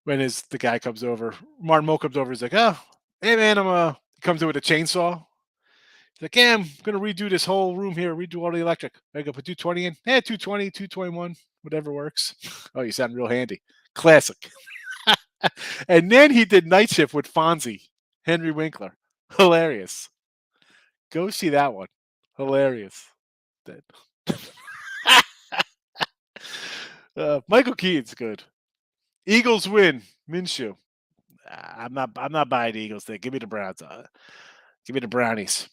When the guy comes over, Martin Mull comes over, he's like, "Oh, hey man, he comes in with a chainsaw. He's like, yeah, I'm gonna redo this whole room here, redo all the electric. I go put 220 in. Yeah, 220, 221, whatever works. Oh, you sound real handy. Classic. And then he did Night Shift with Fonzie, Henry Winkler. Hilarious. Go see that one. Hilarious. Michael Keaton's good. Eagles win. Minshew. I'm not buying the Eagles thing. Give me the Browns. Give me the Brownies.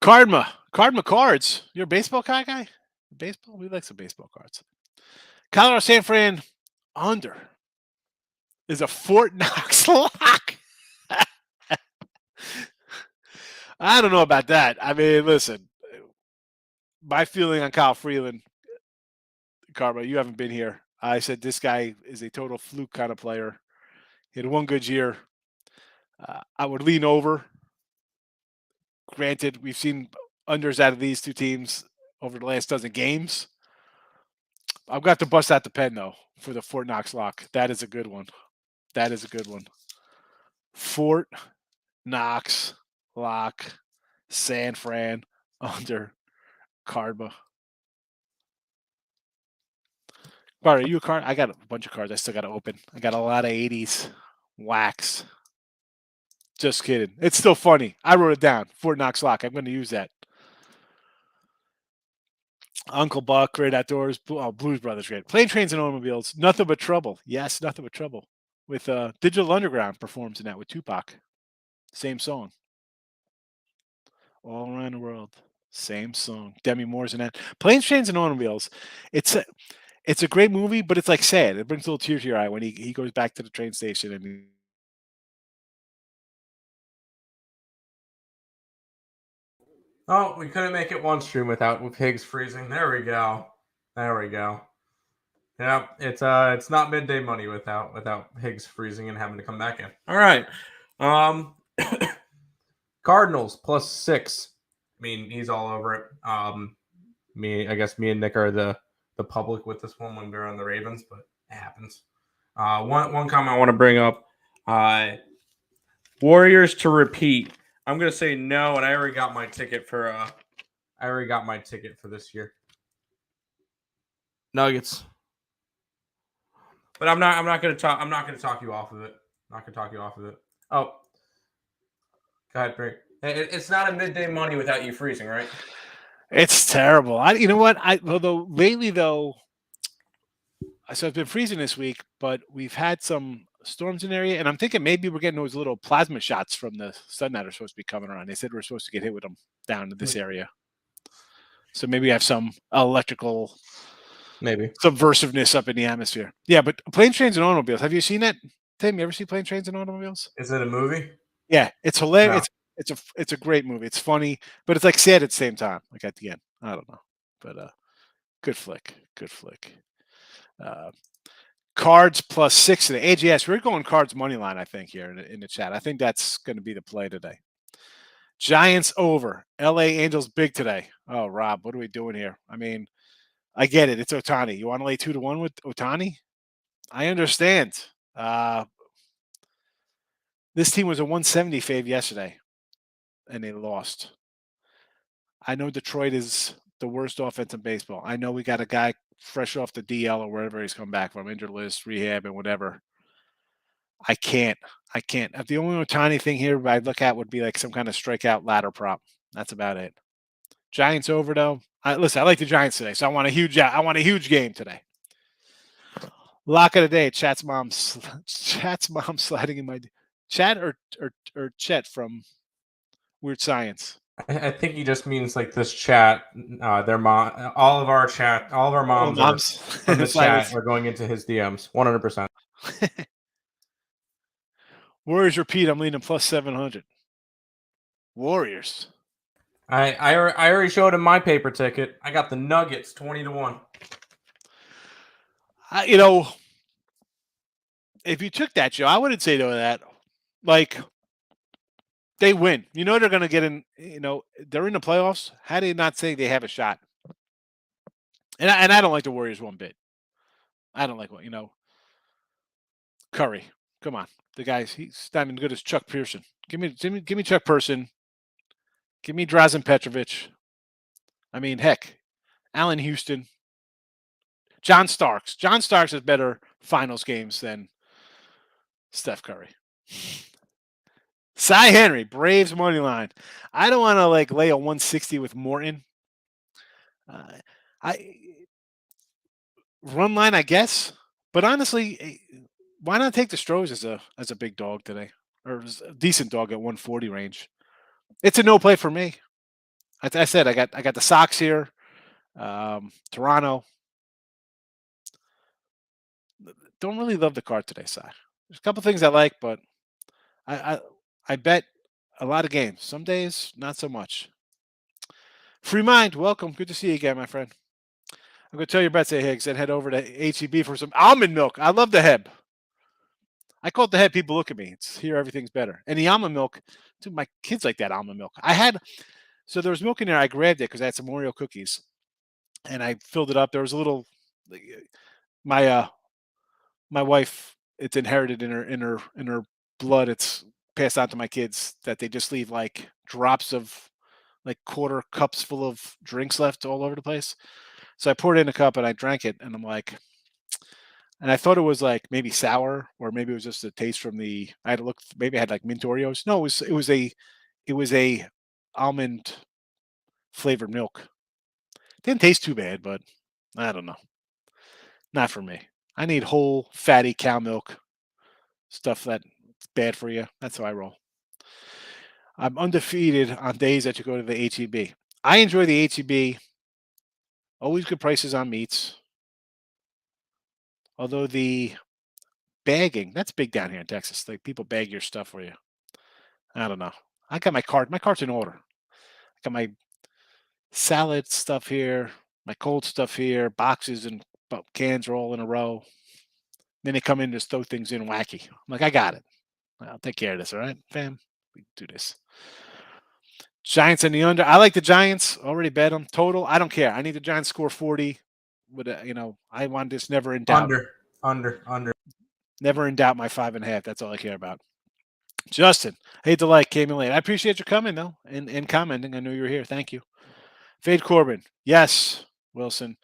Cardma cards. You're a baseball card guy? Baseball? We like some baseball cards. Colorado San Fran under is a Fort Knox lock. I don't know about that. I mean, listen, my feeling on Kyle Freeland, Karma, you haven't been here. I said this guy is a total fluke kind of player. He had one good year. I would lean over. Granted, we've seen unders out of these two teams over the last dozen games. I've got to bust out the pen, though, for the Fort Knox lock. That is a good one. Fort Knox lock, San Fran under Karma. Bar, are you a card? I got a bunch of cards I still got to open. I got a lot of 80s wax. Just kidding. It's still funny. I wrote it down. Fort Knox lock. I'm going to use that. Uncle Buck, Great Outdoors, Blues Brothers, great. Plane, Trains, and Automobiles. Nothing but trouble. Yes, nothing but trouble. With Digital Underground performs in that with Tupac. Same song. All around the world. Same song. Demi Moore's in that. Planes, Trains, and Automobiles. It's a great movie, but it's like sad. It brings a little tear to your eye when he goes back to the train station and Oh, we couldn't make it one stream with Higgs freezing. There we go. There we go. Yeah, it's not midday money without Higgs freezing and having to come back in. All right. Cardinals +6. I mean, he's all over it. I guess me and Nick are the public with this one when we're on the Ravens, but it happens. One comment I want to bring up. Warriors to repeat. I'm gonna say no, and I already got my ticket for this year. Nuggets. But I'm not gonna talk you off of it. Oh. Go ahead, Brick. It's not a midday money without you freezing, right? it's terrible. You know what? Although lately though, so it's been freezing this week, but we've had some storms in the area, and I'm thinking maybe we're getting those little plasma shots from the sun that are supposed to be coming around. They said we're supposed to get hit with them down to this area. So maybe we have some electrical subversiveness up in the atmosphere. Yeah, but Planes, Trains, and Automobiles. Have you seen that? Tim, you ever see Planes, Trains, and Automobiles? Is it a movie? Yeah, it's hilarious. No. It's a great movie. It's funny, but it's like sad at the same time. Like at the end, I don't know, but good flick. Cards +6 today. AGS, we're going Cards money line. I think here in the chat. I think that's going to be the play today. Giants over. LA Angels big today. Oh, Rob, what are we doing here? I mean, I get it. It's Ohtani. You want to lay 2-1 with Ohtani? I understand. This team was a 170 fave yesterday, and they lost. I know Detroit is the worst offense in baseball. I know we got a guy fresh off the DL or wherever he's come back from, injured list, rehab, and whatever. I can't. The only Ohtani thing here I'd look at would be like some kind of strikeout ladder prop. That's about it. Giants over though. Listen, I like the Giants today, so I want a huge game today. Lock of the day. Chat's mom sliding in my chat or Chet from Weird Science. I think he just means like this chat. Their mom, all of our moms from the chat are going into his DMs. 100%. Warriors repeat. I'm leading +700. Warriors. I already showed him my paper ticket. I got the Nuggets 20-1. If you took that, Joe, I wouldn't say to that. Like, they win. You know they're going to get in. They're in the playoffs. How do you not say they have a shot? And I don't like the Warriors one bit. I don't like what Curry. Come on, the guy's he's not even good as Chuck Pearson. Give me Chuck Pearson. Give me Drazen Petrovic. I mean, heck, Allen Houston. John Starks. John Starks has better finals games than Steph Curry. Cy Henry, Braves money line. I don't want to lay a 160 with Morton. Run line, I guess. But honestly, why not take the Stros as a big dog today, or a decent dog at 140 range? It's a no play for me. I said I got the Sox here, Toronto. Don't really love the card today, Cy. There's a couple things I like, but I bet a lot of games. Some days, not so much. Free Mind, welcome. Good to see you again, my friend. I'm going to tell your bets, Higgs, and head over to HEB for some almond milk. I love the Heb. I call it the Heb. People look at me. It's here. Everything's better. And the almond milk, dude, my kids like that almond milk. So there was milk in there. I grabbed it because I had some Oreo cookies, and I filled it up. There was a little, my wife, it's inherited in her blood. It's passed on to my kids that they just leave drops of quarter cups full of drinks left all over the place. So I poured it in a cup and I drank it, and I'm like, and I thought it was maybe sour, or maybe it was just a taste from I had to look, maybe I had mint Oreos. No, it was a almond flavored milk. Didn't taste too bad, but I don't know. Not for me. I need whole fatty cow milk, stuff that's bad for you. That's how I roll. I'm undefeated on days that you go to the HEB. I enjoy the HEB. Always good prices on meats. Although the bagging, that's big down here in Texas. Like people bag your stuff for you. I don't know. I got my cart. My cart's in order. I got my salad stuff here, my cold stuff here, boxes and cans are all in a row. Then they come in and just throw things in wacky. I'm like, I got it. I'll take care of this, all right, fam? We do this. Giants in the under. I like the Giants. Already bet them. Total, I don't care. I need the Giants score 40. But, I want this never in doubt. Under. Never in doubt my 5.5. That's all I care about. Justin, hate to like, came in late. I appreciate you coming, though, and commenting. I knew you were here. Thank you. Fade Corbin. Yes, Wilson.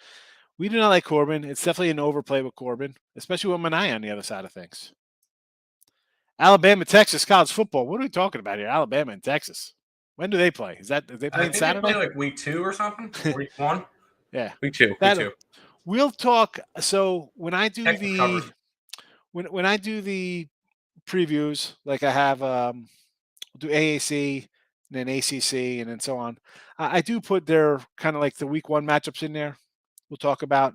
We do not like Corbin. It's definitely an overplay with Corbin, especially with Manai on the other side of things. Alabama, Texas, college football. What are we talking about here? Alabama and Texas. When do they play? Is they playing Saturday? They play like week 2 or something? Week 1? Yeah. Week 2. We'll talk. So when I do when I do the previews, like I have do AAC and then ACC and then so on, I do put their kind of like the week 1 matchups in there. We'll talk about.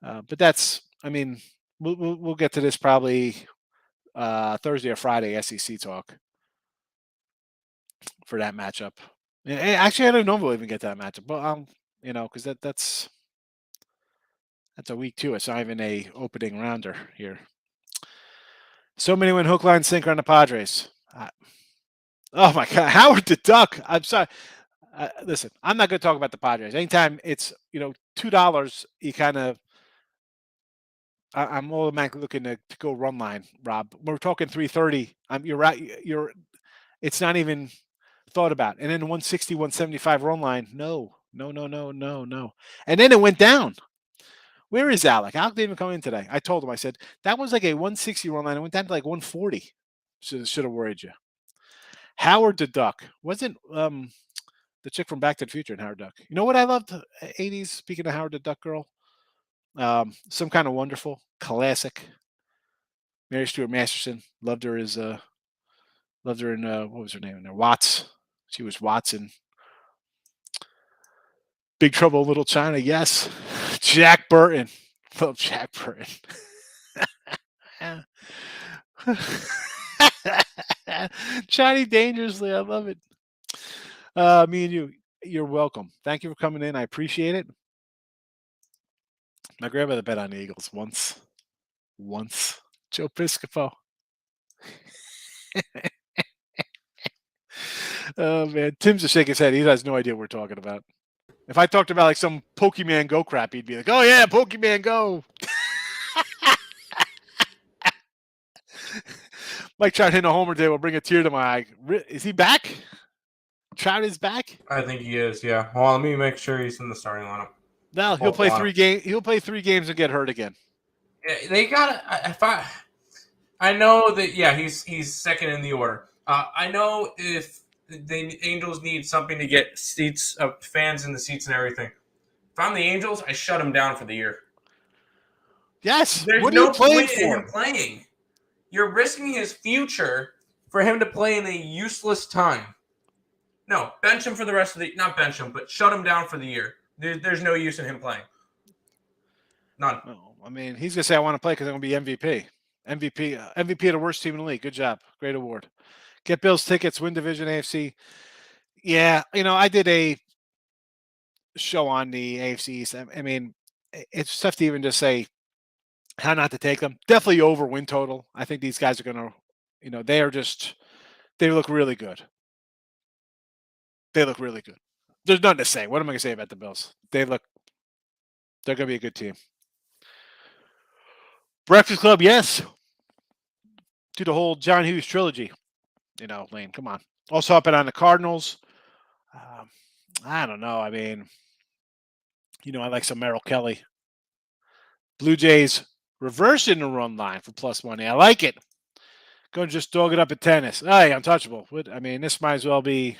But that's, I mean, we'll get to this probably Thursday or Friday SEC talk for that matchup. Actually, I don't know if we'll even get to that matchup, but because that's a week 2. It's not even a opening rounder here. So many win hook, line, sinker on the Padres. Oh my God, Howard the Duck. I'm sorry. Listen, I'm not going to talk about the Padres. Anytime it's $2, you kind of. I'm automatically looking to go run line, Rob. We're talking 330. You're right. It's not even thought about. And then 160, 175 run line. No. And then it went down. Where is Alec? Alec didn't even come in today. I told him, I said, that was like a 160 run line. It went down to like 140. Should have worried you. Howard the Duck. Wasn't the chick from Back to the Future in Howard Duck. You know what I loved? 80s, speaking of Howard the Duck girl? Some Kind of Wonderful. Classic. Mary Stuart Masterson. Loved her in what was her name in there? Watts. She was Watson. Big Trouble in Little China, yes. Jack Burton. Love Jack Burton. Chinny Dangerously, I love it. Me and you're welcome. Thank you for coming in. I appreciate it. My grandmother bet on the Eagles once. Joe Piscopo. Oh man, Tim's just shaking his head. He has no idea what we're talking about. If I talked about like some Pokemon Go crap, he'd be like, "Oh yeah, Pokemon Go." Mike Trout hitting a homer today will bring a tear to my eye. Is he back? Trout is back? I think he is. Yeah. Well, let me make sure he's in the starting lineup. No, he'll play 3 games. He'll play 3 games and get hurt again. Yeah, they got. I know that. Yeah, he's second in the order. I know if the Angels need something to get seats, fans in the seats and everything. If I'm the Angels, I shut him down for the year. Yes. There's what are no you playing point for? in him playing. You're risking his future for him to play in a useless time. No, bench him for the rest of the. Not bench him, but shut him down for the year. There's no use in him playing. None. No, I mean, he's gonna say I want to play because I'm gonna be MVP. MVP of the worst team in the league. Good job. Great award. Get Bills tickets. Win division AFC. Yeah, I did a show on the AFC East. I mean, it's tough to even just say how not to take them. Definitely over win total. I think these guys are gonna, they look really good. They look really good. There's nothing to say. What am I gonna say about the Bills? They're gonna be a good team. Breakfast Club, yes. To the whole John Hughes trilogy. Lane, come on. Also up on the Cardinals. I don't know. I mean, I like some Merrill Kelly. Blue Jays reversing the run line for plus money. I like it. Going to just dog it up at tennis. Hey, untouchable. I mean, this might as well be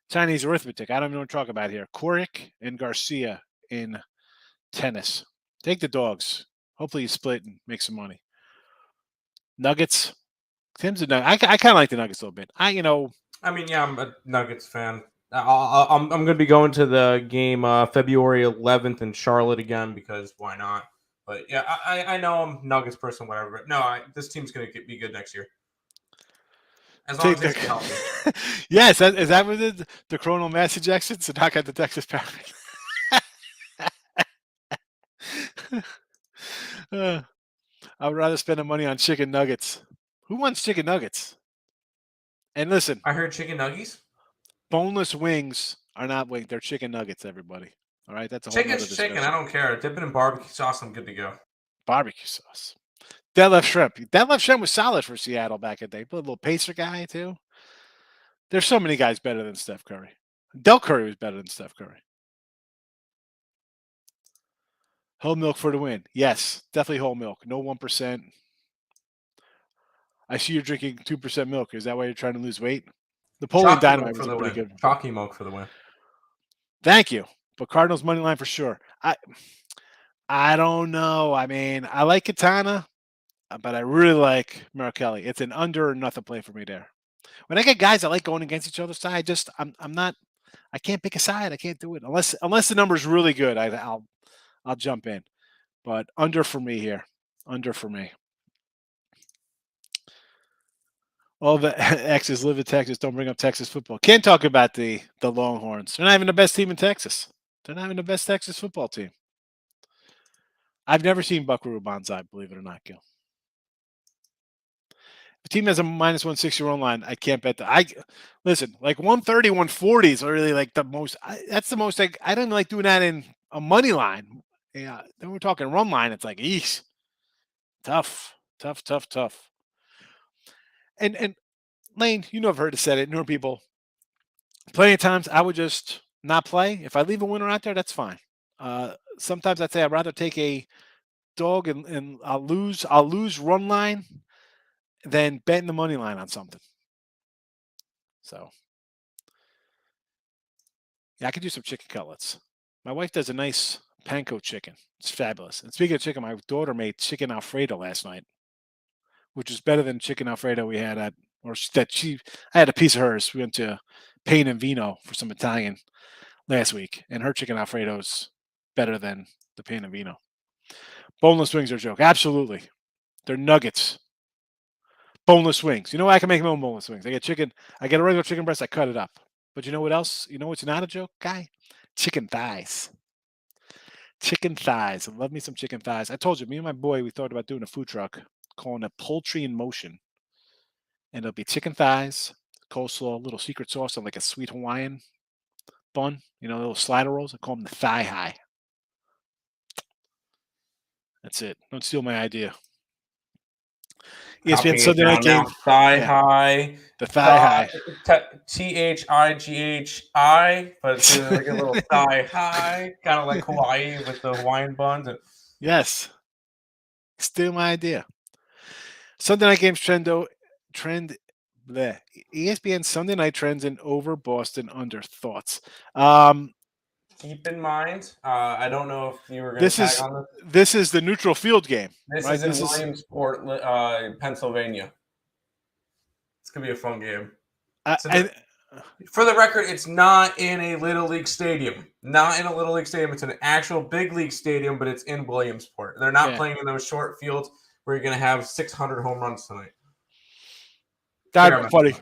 Chinese arithmetic. I don't even know what to talk about here. Korik and Garcia in tennis. Take the dogs. Hopefully you split and make some money. Nuggets. Tim's a Nugget. I kind of like the Nuggets a little bit. I mean, yeah, I'm a Nuggets fan. I'm going to be going to the game February 11th in Charlotte again because why not? But yeah, I know I'm Nuggets person, whatever. But no, this team's going to be good next year as long as they stay healthy. Yes, is that what it is? The coronal mass ejections to knock out the Texas Parrot. I would rather spend the money on chicken nuggets. Who wants chicken nuggets? And listen, I heard chicken nuggies. boneless wings are not wings; they're chicken nuggets. Everybody, all right, that's a whole Chicken's other discussion. chicken. I don't care. Dip it in barbecue sauce. I'm good to go. Barbecue sauce. Deadlift shrimp. Deadlift shrimp was solid for Seattle back in the day. Put a little pacer guy too. There's so many guys better than Steph Curry. Del Curry was better than Steph Curry. Whole milk for the win. Yes, definitely whole milk. No 1%. I see you're drinking 2% milk. Is that why you're trying to lose weight? Napoleon Chalky Dynamite milk for was a the pretty win. good. Chalky milk for the win. Thank you. But Cardinals money line for sure. I don't know. I mean, I like Katana, but I really like Kelly. It's an under or nothing play for me there. When I get guys that like going against each other's side, I'm not. I can't pick a side. I can't do it unless the number's really good. I'll jump in. But under for me here. Under for me. All the exes live in Texas. Don't bring up Texas football. Can't talk about the Longhorns. They're not even the best team in Texas. They're not even the best Texas football team. I've never seen Buckaroo Banzai, believe it or not, Gil. If a team has a minus 160 run line, I can't bet that. Listen, like 130, 140 is really like the most. That's the most. Like, I don't like doing that in a money line. Yeah, then we're talking run line. It's like, eesh, tough. And Lane, you know I've heard it said it. Newer people, plenty of times I would just not play. If I leave a winner out there, that's fine. Sometimes I'd say I'd rather take a dog and I'll lose run line than betting the money line on something. So yeah, I could do some chicken cutlets. My wife does a nice panko chicken. It's fabulous. And speaking of chicken, my daughter made chicken Alfredo last night, which is better than chicken Alfredo we had I had a piece of hers. We went to Pain and Vino for some Italian last week, and her chicken Alfredo's better than the Pain and Vino. Boneless wings are a joke. Absolutely. They're nuggets. Boneless wings. You know what? I can make my own boneless wings. I get a regular chicken breast, I cut it up. But you know what else? You know what's not a joke, guy? Chicken thighs. Chicken thighs. I love me some chicken thighs. I told you, me and my boy, we thought about doing a food truck, calling it Poultry in Motion. And it'll be chicken thighs, coleslaw, a little secret sauce, and like a sweet Hawaiian bun. You know, little slider rolls. I call them the thigh high. That's it. Don't steal my idea. ESPN Sunday night game. Thigh high. The thigh high. THIGHI, but it's like a little thigh high, kind of like Hawaii with the Hawaiian buns. Yes. Steal my idea. Sunday night games trend. ESPN Sunday night trends in over Boston under thoughts. Keep in mind, I don't know if you were going to tag on this. This is the neutral field game. This right? is in Williamsport, Pennsylvania. It's going to be a fun game. For the record, it's not in a Little League stadium. Not in a Little League stadium. It's an actual big league stadium, but it's in Williamsport. They're not playing in those short fields where you're going to have 600 home runs tonight. That would be funny.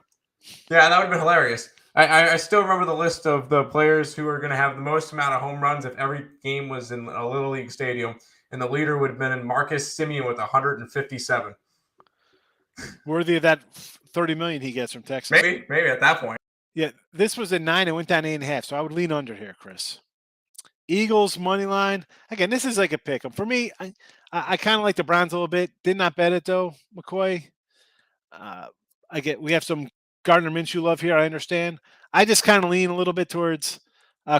Yeah, that would have been hilarious. I still remember the list of the players who are going to have the most amount of home runs if every game was in a Little League stadium, and the leader would have been Marcus Semien with 157. Worthy of that $30 million he gets from Texas. Maybe at that point. Yeah, this was a 9 and went down 8.5, so I would lean under here, Chris. Eagles money line. Again, this is like a pick 'em. For me, I kind of like the Browns a little bit. Did not bet it though, McCoy. We have some Gardner Minshew love here. I understand. I just kind of lean a little bit towards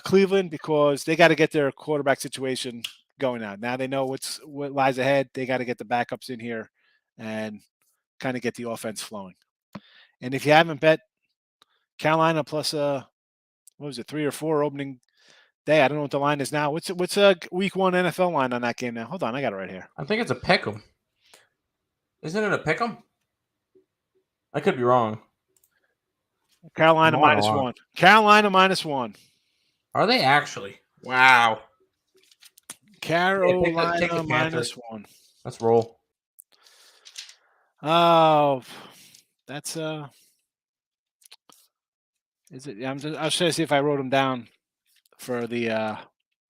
Cleveland because they got to get their quarterback situation going out. Now they know what lies ahead. They got to get the backups in here and kind of get the offense flowing. And if you haven't bet Carolina plus 3 or 4 opening day, I don't know what the line is now. What's a week 1 NFL line on that game now? Hold on, I got it right here. I think it's a pick'em. Isn't it a pick'em? I could be wrong. Carolina More than minus one. 1. Carolina minus 1. Are they actually? Wow. Carolina Take the minus Panthers. 1. Let's roll. Oh, that's is it? Yeah, I was trying to see if I wrote them down for the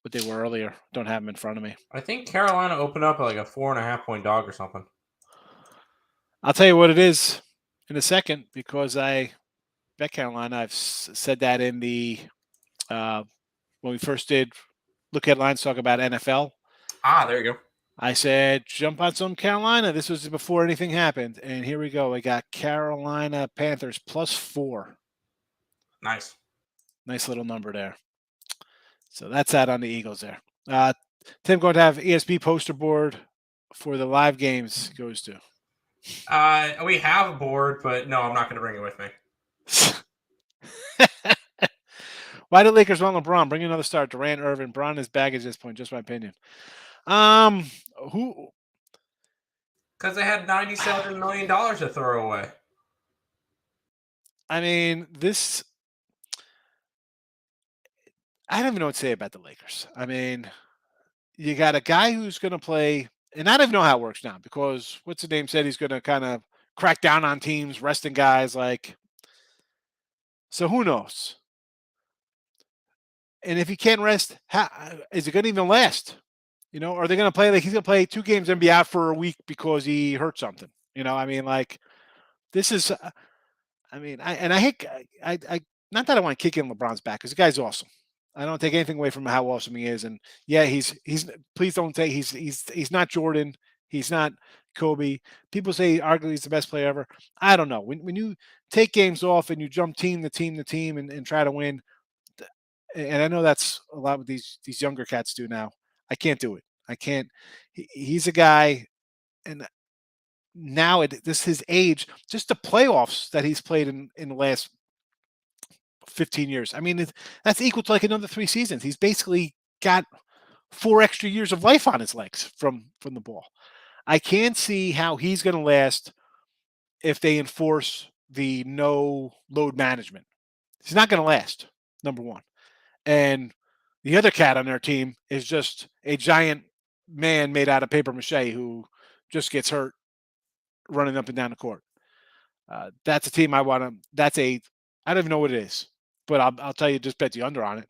what they were earlier. Don't have them in front of me. I think Carolina opened up like a 4.5-point dog or something. I'll tell you what it is in a second because I bet Carolina. I've said that in the when we first did look headlines talk about NFL. There you go. I said jump on some Carolina. This was before anything happened, and here we go. I got Carolina Panthers +4. Nice. Nice little number there. So that's that on the Eagles there. Tim going to have ESP poster board for the live games goes to. We have a board, but no, I'm not going to bring it with me. Why do Lakers want LeBron? Bring another star. Durant, Irvin, Bron is baggage at this point. Just my opinion. Who? Because they had $97 million to throw away. I mean, this. I don't even know what to say about the Lakers. I mean, you got a guy who's going to play, and I don't even know how it works now because what's the name said he's going to kind of crack down on teams, resting guys like. So who knows? And if he can't rest, how is it going to even last? You know, are they going to play like he's going to play 2 games and be out for a week because he hurt something? You know, I mean, like this is. I mean, I hate. I not that I want to kick in LeBron's back because the guy's awesome. I don't take anything away from how awesome he is, and yeah, he's. Please don't say he's not Jordan. He's not Kobe. People say arguably he's the best player ever. I don't know. When you take games off and you jump team to team and try to win, and I know that's a lot what these younger cats do now. I can't do it. I can't. He's a guy, and now at this his age, just the playoffs that he's played in the last 15 years. I mean, that's equal to like another 3 seasons. He's basically got 4 extra years of life on his legs from the ball. I can't see how he's going to last if they enforce the no load management. He's not going to last, number one. And the other cat on their team is just a giant man made out of paper mache who just gets hurt running up and down the court. That's a team I want to. I don't even know what it is, but I'll tell you, just bet the under on it.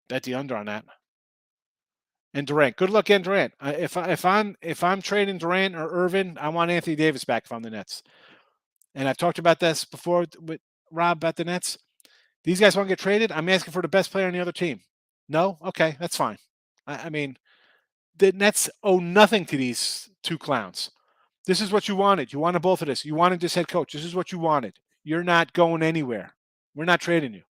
Bet the under on that. And Durant, good luck getting Durant. If I'm trading Durant or Irvin, I want Anthony Davis back if I'm the Nets. And I've talked about this before with Rob about the Nets. These guys want to get traded. I'm asking for the best player on the other team. No, okay, that's fine. I mean, the Nets owe nothing to these 2 clowns. This is what you wanted. You wanted both of this. You wanted this head coach. This is what you wanted. You're not going anywhere. We're not trading you.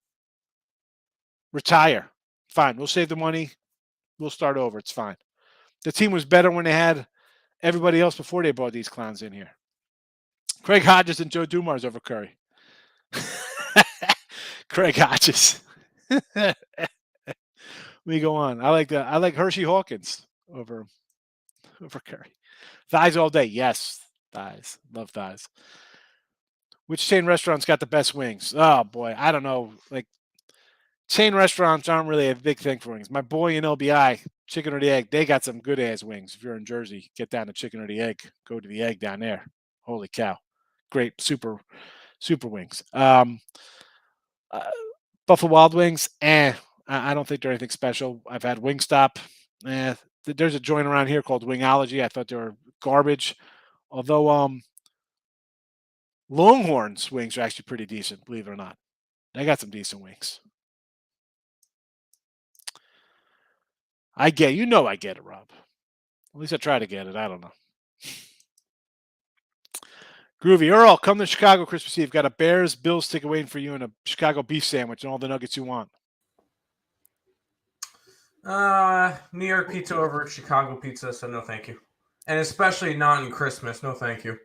Retire. Fine. We'll save the money. We'll start over. It's fine. The team was better when they had everybody else before they brought these clowns in here. Craig Hodges and Joe Dumars over Curry. Craig Hodges. We go on. I like Hershey Hawkins over Curry. Thighs all day. Yes. Thighs. Love thighs. Which chain restaurant's got the best wings? Oh boy, I don't know. Like chain restaurants aren't really a big thing for wings. My boy in LBI, Chicken or the Egg, they got some good ass wings. If you're in Jersey, get down to Chicken or the Egg. Go to the Egg down there. Holy cow. Great super wings. Buffalo Wild Wings, I don't think they're anything special. I've had Wingstop. There's a joint around here called Wingology. I thought they were garbage. Although Longhorn's wings are actually pretty decent, believe it or not. They got some decent wings. I get it, Rob. At least I try to get it. I don't know. Groovy. Earl, come to Chicago Christmas Eve. Got a Bears Bills ticket waiting for you and a Chicago beef sandwich and all the nuggets you want. New York pizza over Chicago pizza, so no thank you. And especially not in Christmas, no thank you.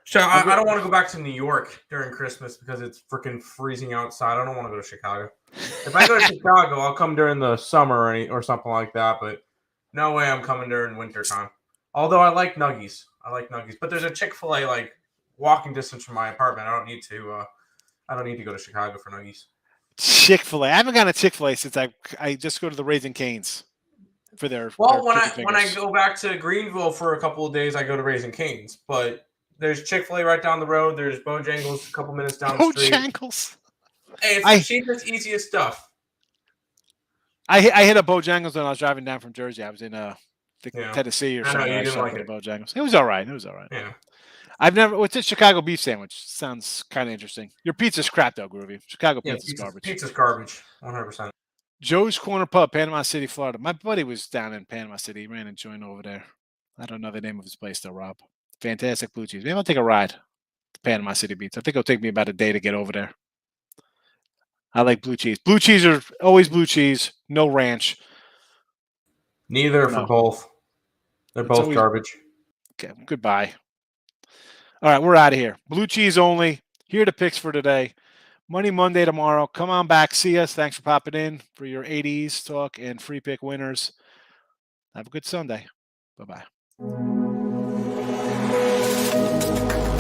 So I don't want to go back to New York during Christmas because it's freaking freezing outside. I don't want to go to Chicago. If I go to Chicago, I'll come during the summer or something like that, but no way I'm coming during winter time. Although I like nuggies. But there's a Chick-fil-A like walking distance from my apartment. I don't need to I don't need to go to Chicago for nuggies. Chick-fil-A. I haven't gotten a Chick-fil-A since I just go to the Raising Cane's for their Well, when chicken I fingers. go back to Greenville for a couple of days, I go to Raising Cane's. But there's Chick-fil-A right down the road. There's Bojangles a couple minutes down the street. Bojangles. Hey, it's the cheapest, easiest stuff. I hit a Bojangles when I was driving down from Jersey. I was in Tennessee or I know, something. you didn't like it. it. Bojangles. It was all right. Yeah. I've never. What's a Chicago beef sandwich? Sounds kind of interesting. Your pizza's crap though, Groovy. Chicago pizza's garbage. Pizza's garbage, 100%. Joe's Corner Pub, Panama City, Florida. My buddy was down in Panama City. He ran a joint over there. I don't know the name of his place though, Rob. Fantastic blue cheese. Maybe I'll take a ride to Panama City Beats. I think it'll take me about a day to get over there. I like blue cheese. Blue cheese are always blue cheese. No ranch. Neither for both. They're both garbage. Okay, goodbye. All right, we're out of here. Blue cheese only. Here are the picks for today. Money Monday tomorrow. Come on back. See us. Thanks for popping in for your 80s talk and free pick winners. Have a good Sunday. Bye-bye.